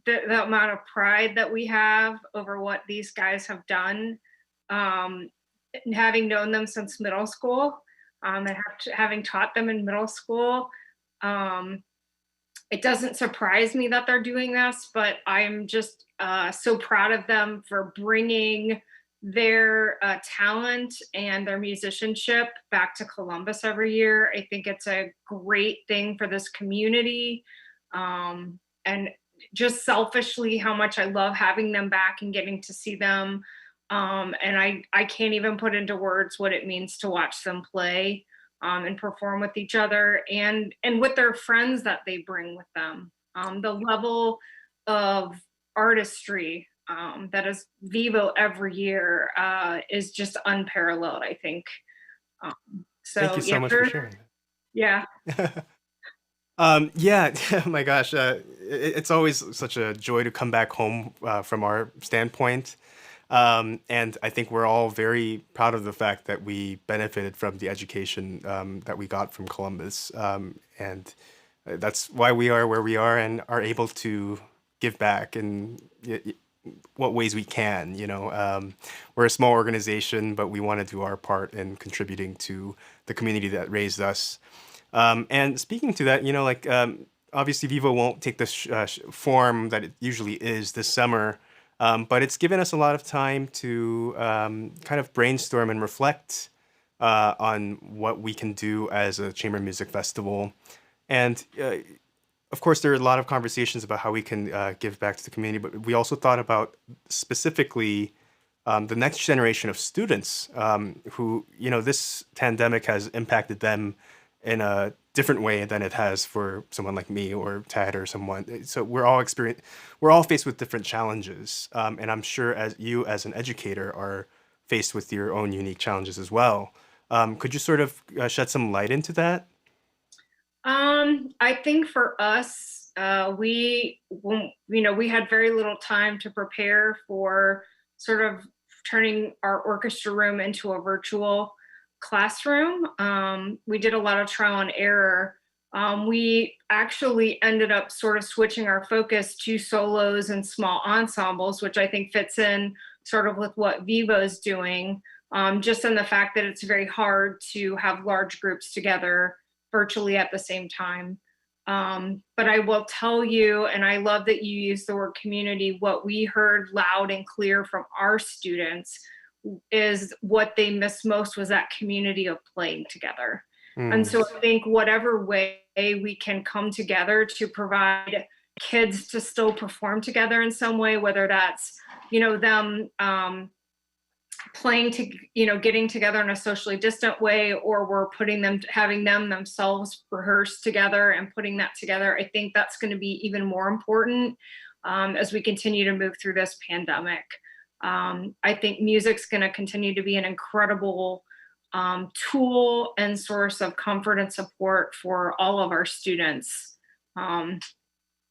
the amount of pride that we have over what these guys have done, having known them since middle school, and having taught them in middle school. It doesn't surprise me that they're doing this, but I'm just so proud of them for bringing their talent and their musicianship back to Columbus every year. I think it's a great thing for this community. And just selfishly, how much I love having them back and getting to see them. And I can't even put into words what it means to watch them play and perform with each other and with their friends that they bring with them. The level of artistry that is VIVO every year is just unparalleled, I think. So Thank you so much for sharing that. Yeah. Yeah, oh my gosh, it's always such a joy to come back home from our standpoint. And I think we're all very proud of the fact that we benefited from the education that we got from Columbus. And that's why we are where we are and are able to give back in what ways we can. We're a small organization, but we want to do our part in contributing to the community that raised us. And speaking to that, obviously Vivo won't take the form that it usually is this summer, but it's given us a lot of time to kind of brainstorm and reflect on what we can do as a chamber music festival. And of course, there are a lot of conversations about how we can give back to the community, but we also thought about specifically the next generation of students who, this pandemic has impacted them in a different way than it has for someone like me or Ted or someone. So we're all faced with different challenges. And I'm sure as you as an educator are faced with your own unique challenges as well. Could you sort of shed some light into that? I think for us, we had very little time to prepare for sort of turning our orchestra room into a virtual classroom. We did a lot of trial and error. We actually ended up sort of switching our focus to solos and small ensembles, which I think fits in sort of with what VIVO is doing, just in the fact that it's very hard to have large groups together virtually at the same time. But I will tell you, and I love that you use the word community, what we heard loud and clear from our students is what they missed most was that community of playing together. And so I think whatever way we can come together to provide kids to still perform together in some way, whether that's, them playing to, getting together in a socially distant way, or we're having them themselves rehearse together and putting that together. I think that's going to be even more important as we continue to move through this pandemic. I think music's going to continue to be an incredible tool and source of comfort and support for all of our students.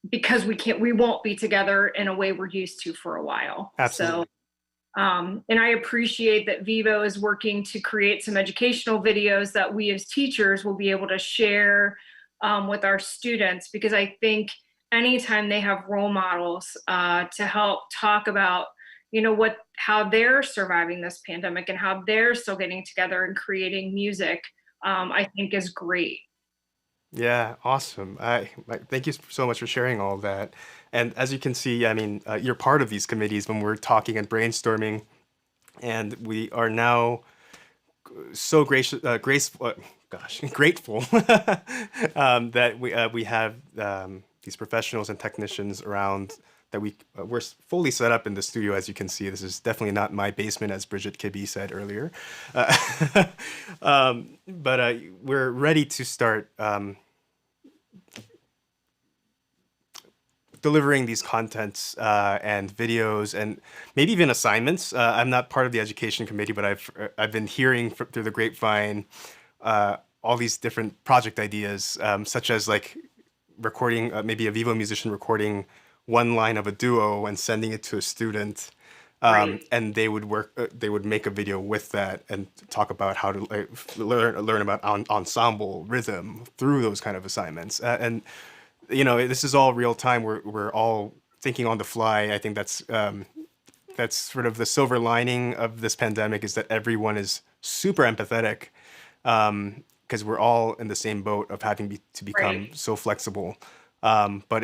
because we won't be together in a way we're used to for a while. Absolutely. So, and I appreciate that VIVO is working to create some educational videos that we as teachers will be able to share with our students, because I think anytime they have role models to help talk about, how they're surviving this pandemic and how they're still getting together and creating music, I think is great. Yeah, awesome. I thank you so much for sharing all of that. And as you can see, I mean, you're part of these committees when we're talking and brainstorming, and we are now so grateful that we have these professionals and technicians around, that we're fully set up in the studio. As you can see, this is definitely not my basement, as Bridget Kibbey said earlier. But we're ready to start delivering these contents and videos and maybe even assignments. I'm not part of the education committee, but I've been hearing through the grapevine all these different project ideas, such as like recording, maybe a VIVO musician recording one line of a duo and sending it to a student, Right. and they would make a video with that and talk about how to learn about ensemble rhythm through those kind of assignments. And this is all real time. We're all thinking on the fly. I think that's sort of the silver lining of this pandemic, is that everyone is super empathetic, because we're all in the same boat of having to become Right. so flexible. But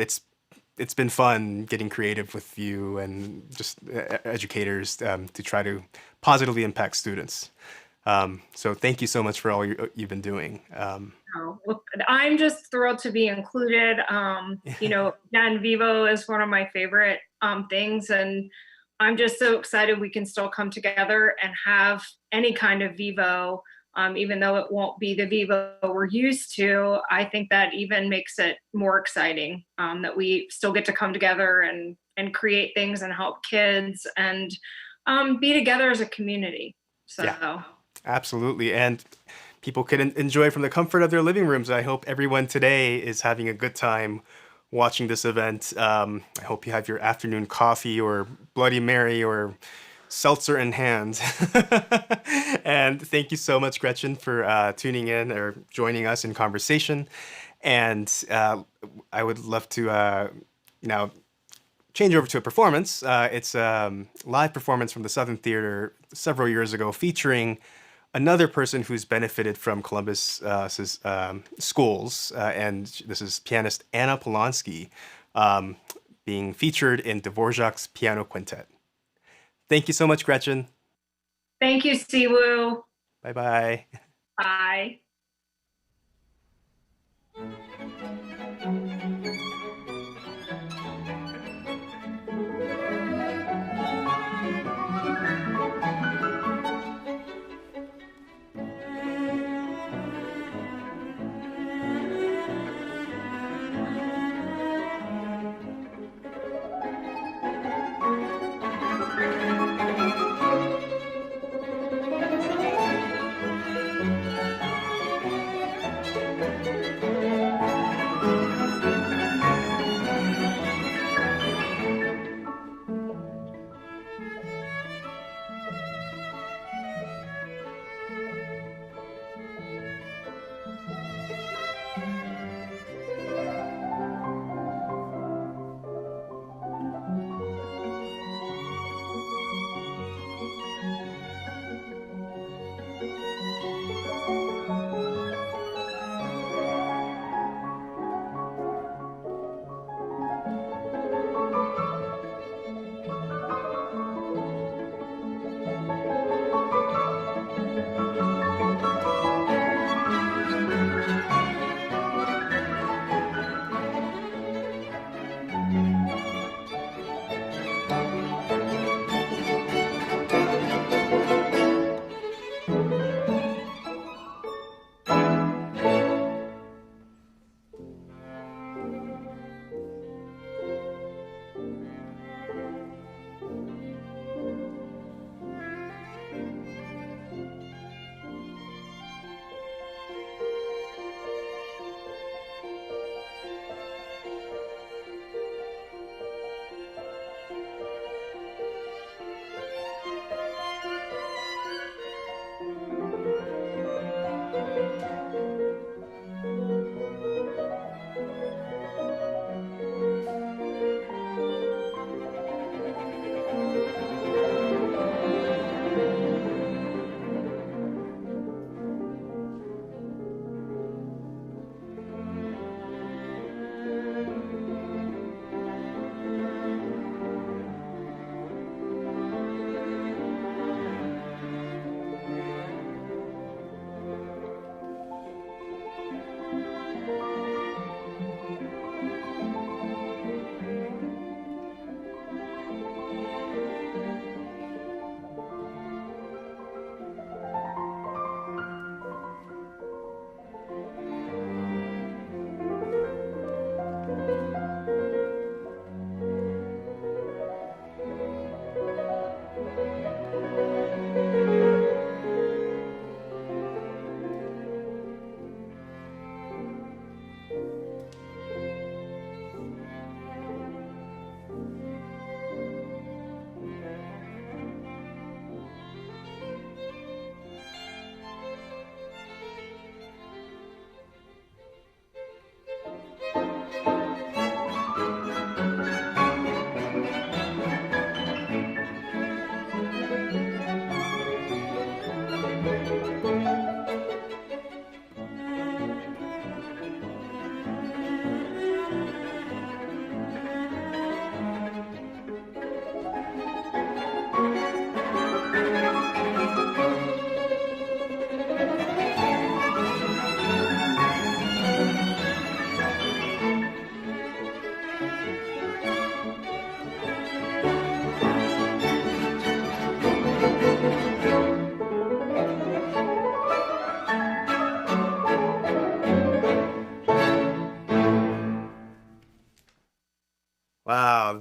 it's been fun getting creative with you and just educators to try to positively impact students. So thank you so much for all you've been doing. Well, I'm just thrilled to be included. Dan VIVO is one of my favorite things, and I'm just so excited we can still come together and have any kind of VIVO, even though it won't be the VIVO we're used to. I think that even makes it more exciting, that we still get to come together and create things and help kids and be together as a community. So. Yeah. Absolutely. And people can enjoy from the comfort of their living rooms. I hope everyone today is having a good time watching this event. I hope you have your afternoon coffee or Bloody Mary or seltzer in hand. And thank you so much, Gretchen, for tuning in or joining us in conversation. And I would love to now change over to a performance. It's a live performance from the Southern Theater several years ago, featuring another person who's benefited from Columbus's schools, and this is pianist Anna Polonsky, being featured in Dvorak's Piano Quintet. Thank you so much, Gretchen. Thank you, Siwoo. Bye-bye. Bye.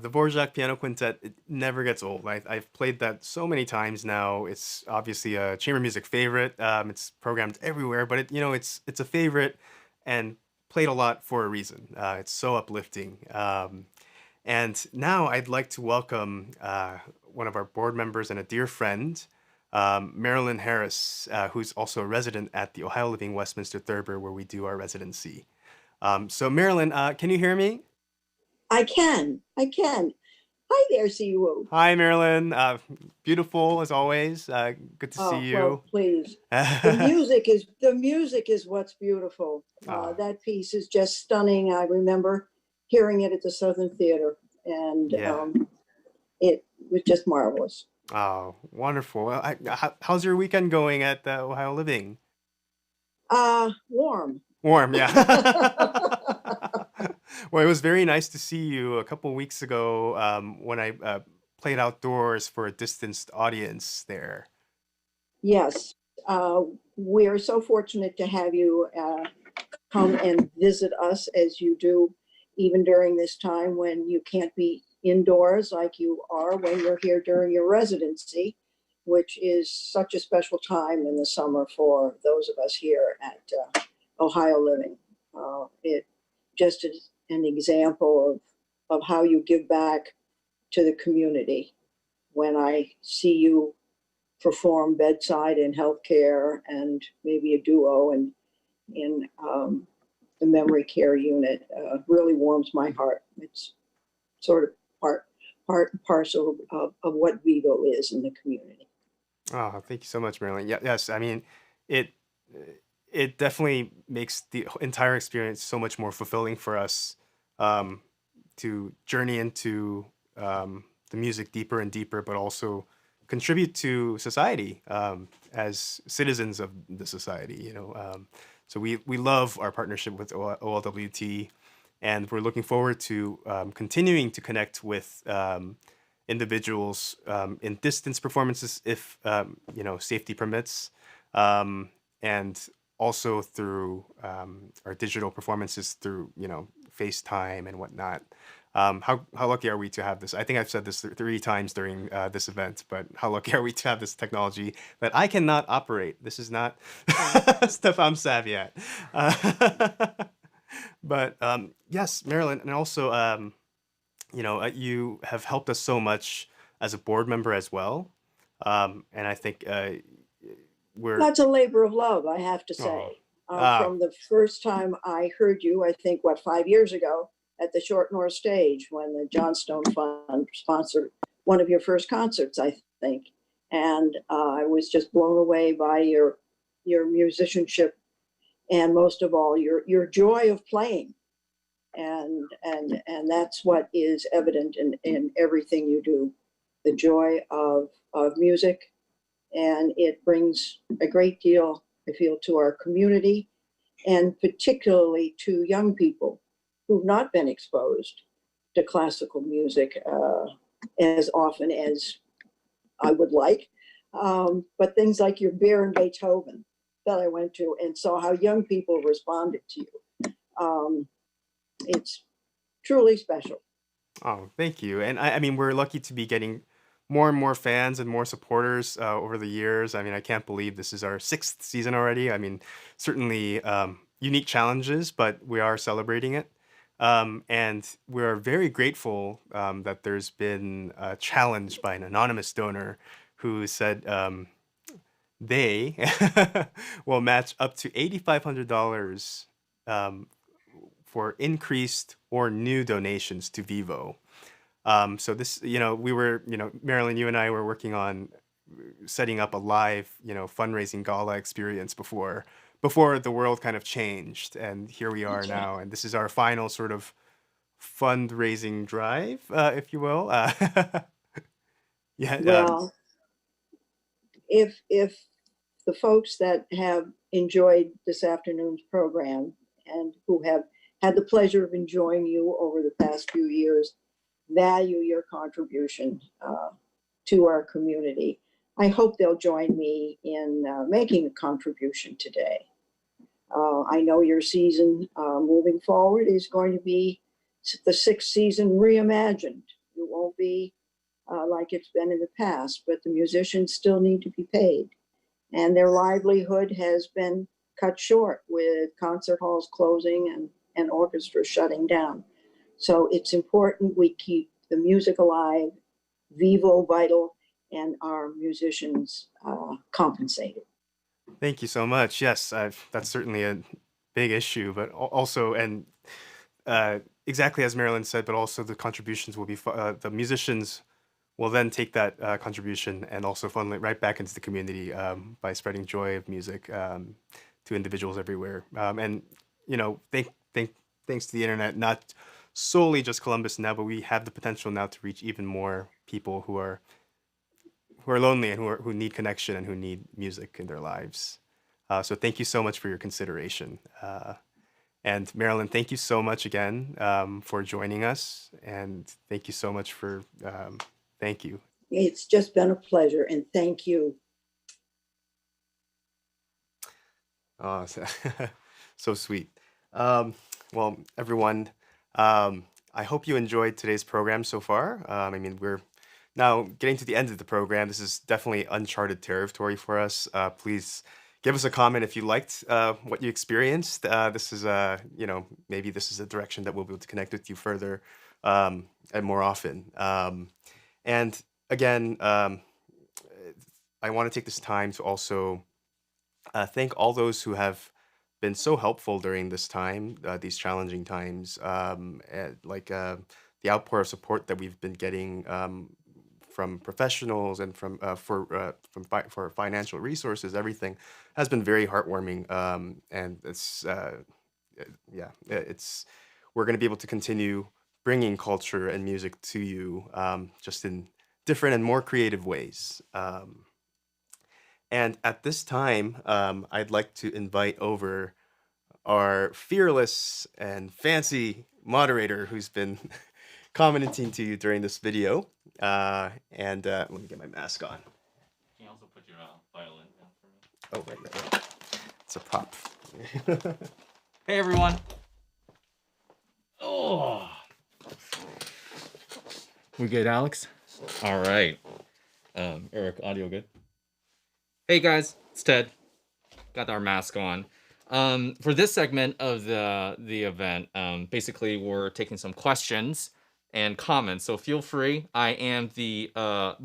The Dvorak Piano Quintet, it never gets old. I've played that so many times now. It's obviously a chamber music favorite. It's programmed everywhere, but it's a favorite and played a lot for a reason. It's so uplifting. And now I'd like to welcome one of our board members and a dear friend, Marilyn Harris, who's also a resident at the Ohio Living Westminster Thurber, where we do our residency. So Marilyn, can you hear me? I can. Hi there, Siwoo. Hi, Marilyn. Beautiful as always. Good to see you. Well, please. The music is what's beautiful. That piece is just stunning. I remember hearing it at the Southern Theater, and it was just marvelous. Oh, wonderful. Well, how's your weekend going at the Ohio Living? Warm. Warm, yeah. Well, it was very nice to see you a couple of weeks ago when I played outdoors for a distanced audience there. Yes, we're so fortunate to have you come and visit us as you do, even during this time when you can't be indoors like you are when you're here during your residency, which is such a special time in the summer for those of us here at Ohio Living. It just is an example of how you give back to the community. When I see you perform bedside in healthcare and maybe a duo in the memory care unit, really warms my heart. It's sort of part and parcel of what VIVO is in the community. Oh, thank you so much, Marilyn. Yes, I mean, it definitely makes the entire experience so much more fulfilling for us to journey into the music deeper and deeper, but also contribute to society as citizens of the society. So we love our partnership with OLWT, and we're looking forward to continuing to connect with individuals in distance performances if safety permits, and also through our digital performances through FaceTime and whatnot. How lucky are we to have this? I think I've said this 3 times during this event, but how lucky are we to have this technology that I cannot operate? This is not stuff I'm savvy at. But yes, Marilyn, and also you have helped us so much as a board member as well, and I think that's a labor of love, I have to say. From the first time I heard you, I think 5 years ago at the Short North stage when the John Stone Fund sponsored one of your first concerts, I think, and I was just blown away by your musicianship, and most of all your joy of playing, and that's what is evident in everything you do, the joy of music, and it brings a great deal, I feel, to our community, and particularly to young people who've not been exposed to classical music as often as I would like, but things like your Beer and Beethoven that I went to and saw how young people responded to you. It's truly special. Oh, thank you. And I mean, we're lucky to be getting more and more fans and more supporters over the years. I mean, I can't believe this is our 6th season already. I mean, certainly unique challenges, but we are celebrating it. And we're very grateful that there's been a challenge by an anonymous donor who said they will match up to $8,500 for increased or new donations to VIVO. So this, we were, Marilyn, you and I were working on setting up a live, fundraising gala experience before the world kind of changed, and here we are now, and this is our final sort of fundraising drive, if you will. Yeah. Well, if the folks that have enjoyed this afternoon's program and who have had the pleasure of enjoying you over the past few years value your contribution to our community, I hope they'll join me in making a contribution today. I know your season moving forward is going to be the 6th season reimagined, won't be like it's been in the past, but the musicians still need to be paid. And their livelihood has been cut short with concert halls closing and orchestras shutting down. So it's important we keep the music alive, VIVO vital, and our musicians compensated. Thank you so much. Yes, that's certainly a big issue, but also, and exactly as Marilyn said, but also the contributions will be, the musicians will then take that contribution and also funnel it right back into the community by spreading joy of music to individuals everywhere. And, you know, thanks to the internet, not solely just Columbus now, but we have the potential now to reach even more people who are lonely and who need connection and who need music in their lives. So thank you so much for your consideration. And Marilyn, thank you so much again for joining us. And thank you so much for, thank you. It's just been a pleasure, and thank you. Oh, so sweet. Well, everyone, I hope you enjoyed today's program so far. I mean, we're now getting to the end of the program. This is definitely uncharted territory for us. Please give us a comment if you liked what you experienced. This is, you know, maybe this is a direction that we'll be able to connect with you further and more often. And again, I want to take this time to also thank all those who have been so helpful during this time, these challenging times, like the outpour of support that we've been getting from professionals and for financial resources. Everything has been very heartwarming, and it's yeah, we're going to be able to continue bringing culture and music to you, just in different and more creative ways. And at this time, I'd like to invite over our fearless and fancy moderator who's been commenting to you during this video. And let me get my mask on. Can you also put your violin down for me? Oh, right. It's a prop. Hey, everyone. Oh. We good, Alex? All right. Eric, audio good? Hey, guys. It's Ted. Got our mask on. For this segment of the event, basically we're taking some questions and comments. So feel free. I am the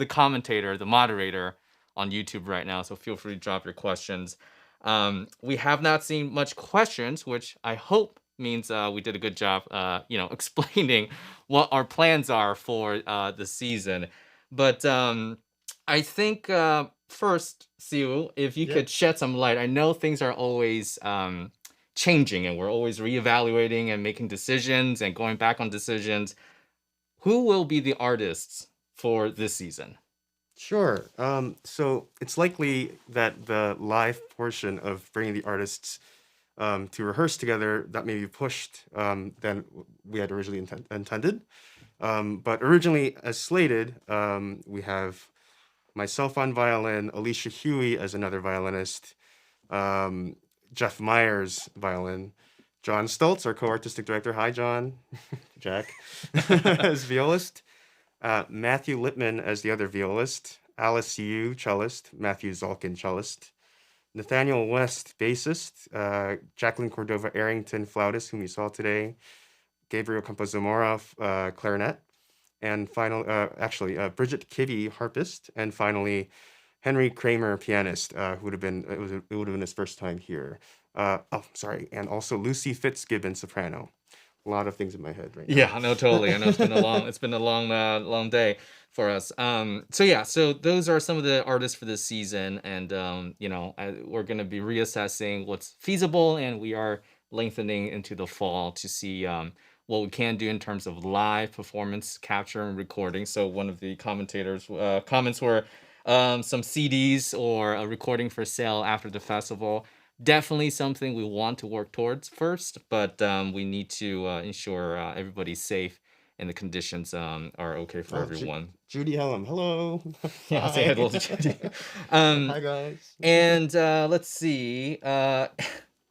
commentator, the moderator on YouTube right now. So feel free to drop your questions. We have not seen much questions, which I hope means we did a good job, explaining what our plans are for the season. But I think first, Siwoo, if you could shed some light. I know things are always changing, and we're always reevaluating and making decisions and going back on decisions. Who will be the artists for this season? Sure. So it's likely that the live portion of bringing the artists to rehearse together, that may be pushed than we had originally intended. But originally, as slated, we have myself on violin, Alicia Hui as another violinist, Jeff Myers violin, John Stulz, our co-artistic director. Hi, John. Jack, as violist, Matthew Littman as the other violist, Alice Yu, cellist, Matthew Zalkin, cellist, Nathaniel West, bassist, Jacqueline Cordova-Arrington, flautist, whom you saw today, Gabriel Campos-Zamora, clarinet, and Bridget Kibbey, harpist, and finally Henry Kramer, pianist, who would have been it would have been his first time here. And also Lucy Fitzgibbon, soprano. A lot of things in my head right now. Yeah, I know, totally. I know it's been a long day for us. So those are some of the artists for this season, and we're going to be reassessing what's feasible, and we are lengthening into the fall to see what we can do in terms of live performance capture and recording. So one of the commentators comments were some CDs or a recording for sale after the festival. Definitely something we want to work towards first, but we need to ensure everybody's safe and the conditions are okay for everyone. Judy Hellum, hello. Yeah, say hello to Judy. Hi, guys. And let's see.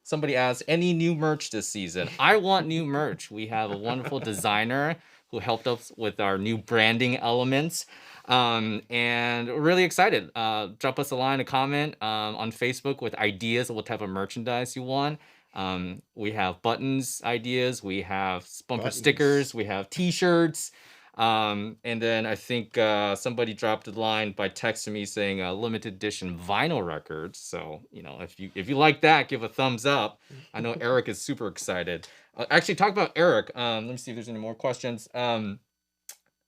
Somebody asked, any new merch this season? I want new merch. We have a wonderful designer who helped us with our new branding elements. And we're really excited. Drop us a line, a comment on Facebook with ideas of what type of merchandise you want. We have buttons ideas, we have bumper stickers, we have t-shirts. And then I think somebody dropped a line by texting me saying limited edition vinyl records. So, if you like that, give a thumbs up. I know Eric is super excited. Actually, talk about Eric. Let me see if there's any more questions. I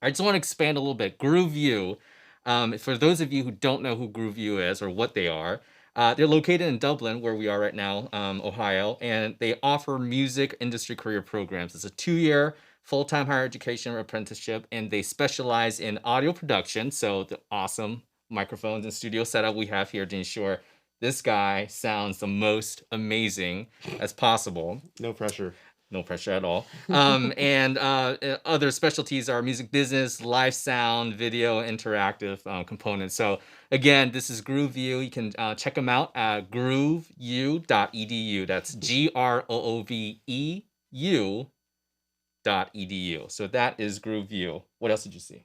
just want to expand a little bit. Groove U, for those of you who don't know who Groove U is or what they are, they're located in Dublin, where we are right now, Ohio, and they offer music industry career programs. It's a 2-year full-time higher education apprenticeship, and they specialize in audio production. So the awesome microphones and studio setup we have here to ensure this guy sounds the most amazing as possible. No pressure. No pressure at all. And other specialties are music business, live sound, video, interactive components. So again, this is GrooveU. You can check them out at grooveu.edu. That's GROOVEU.edu. So that is GrooveU. What else did you see?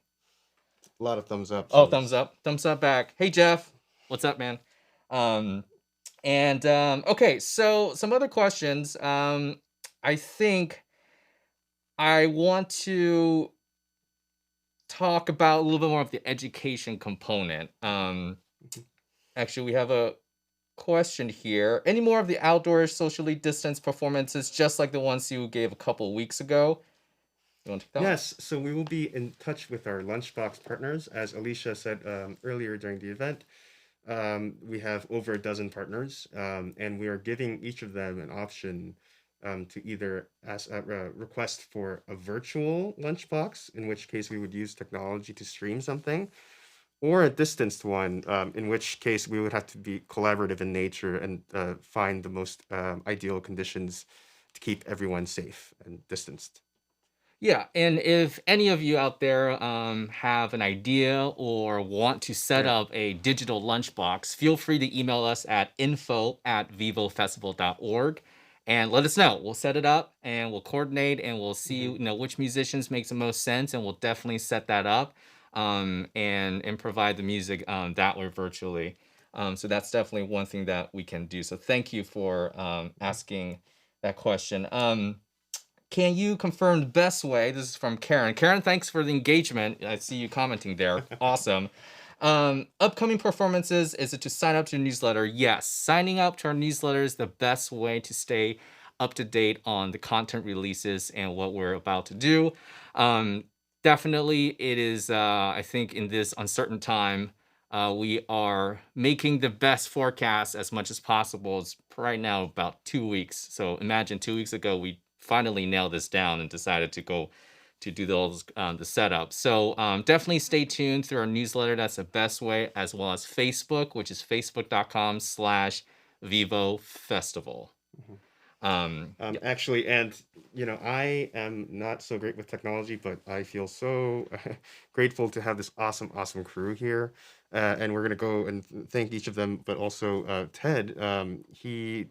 A lot of thumbs up. Oh, thumbs up. Thumbs up back. Hey, Jeff. What's up, man? Okay, so some other questions. I think I want to talk about a little bit more of the education component. Actually, we have a question here. Any more of the outdoor socially distanced performances, just like the one Siwoo gave a couple weeks ago? You want to take that one? Yes, so we will be in touch with our lunchbox partners. As Alicia said earlier during the event, we have over a dozen partners, and we are giving each of them an option to either request for a virtual lunchbox, in which case we would use technology to stream something, or a distanced one, in which case we would have to be collaborative in nature and find the most ideal conditions to keep everyone safe and distanced. Yeah, and if any of you out there have an idea or want to set up a digital lunchbox, feel free to email us at info@vivofestival.org. And let us know. We'll set it up and we'll coordinate and we'll see which musicians makes the most sense, and we'll definitely set that up and provide the music that way virtually. So that's definitely one thing that we can do. So thank you for asking that question. Can you confirm the best way? This is from Karen. Karen, thanks for the engagement. I see you commenting there. Awesome. Upcoming performances, is it to sign up to a newsletter? Yes, signing up to our newsletter is the best way to stay up to date on the content releases and what we're about to do. Definitely, it is, I think in this uncertain time, we are making the best forecast as much as possible. It's right now about 2 weeks. So imagine 2 weeks ago, we finally nailed this down and decided to go to do those the setup. So definitely stay tuned through our newsletter. That's the best way, as well as Facebook, which is facebook.com/Vivo Festival. Actually, and I am not so great with technology, but I feel so grateful to have this awesome crew here. And we're gonna go and thank each of them, but also Ted. He,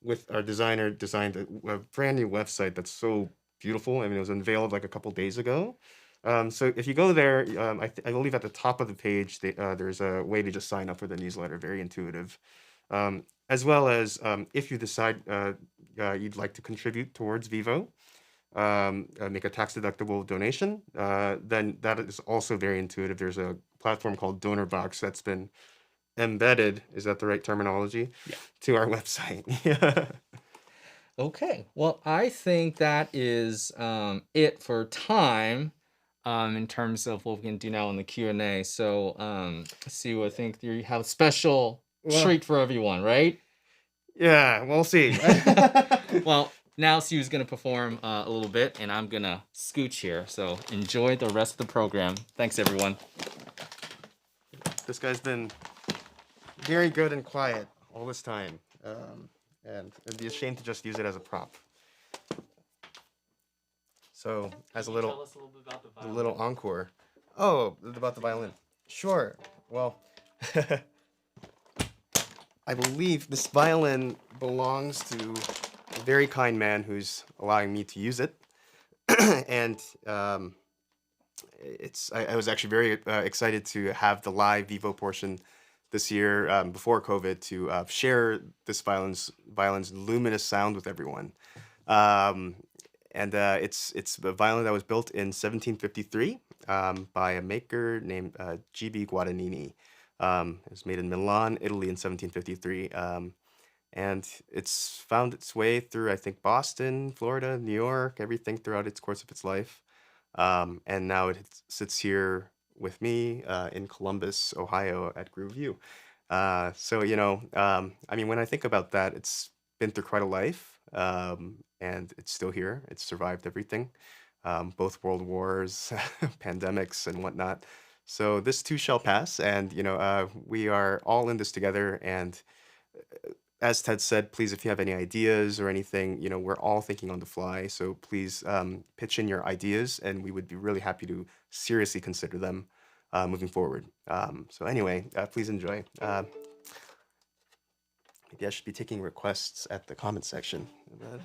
with our designer, designed a brand new website that's so beautiful. I mean, it was unveiled like a couple days ago. So if you go there, I believe at the top of the page, there's a way to just sign up for the newsletter, very intuitive. As well as if you decide you'd like to contribute towards VIVO, make a tax-deductible donation, then that is also very intuitive. There's a platform called DonorBox that's been embedded, is that the right terminology? Yeah. To our website. Yeah. Okay, well, I think that is it for time in terms of what we can do now in the Q&A. So let's see, I think you have a special treat for everyone, right? Yeah, we'll see. Well, now Siwoo's going to perform a little bit, and I'm going to scooch here. So enjoy the rest of the program. Thanks, everyone. This guy's been very good and quiet all this time. And it'd be a shame to just use it as a prop. So, as a little, tell us a little bit about the violin? A little encore. Oh, about the violin. Sure. Well, I believe this violin belongs to a very kind man who's allowing me to use it. and I was actually very excited to have the live Vivo portion this year before COVID to share this violin's luminous sound with everyone. Um, and it's a violin that was built in 1753 by a maker named G.B. Guadagnini. It was made in Milan, Italy in 1753. And it's found its way through, I think, Boston, Florida, New York, everything throughout its course of its life. And now it sits here with me in Columbus, Ohio at Groove View. So, I mean, when I think about that, it's been through quite a life, and it's still here. It's survived everything, both world wars, pandemics, and whatnot. So this too shall pass, and we are all in this together. And as Ted said, please, if you have any ideas or anything, we're all thinking on the fly. So please pitch in your ideas, and we would be really happy to seriously consider them moving forward. So anyway, please enjoy. Maybe I should be taking requests at the comment section. Yeah.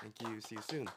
Thank you. See you soon.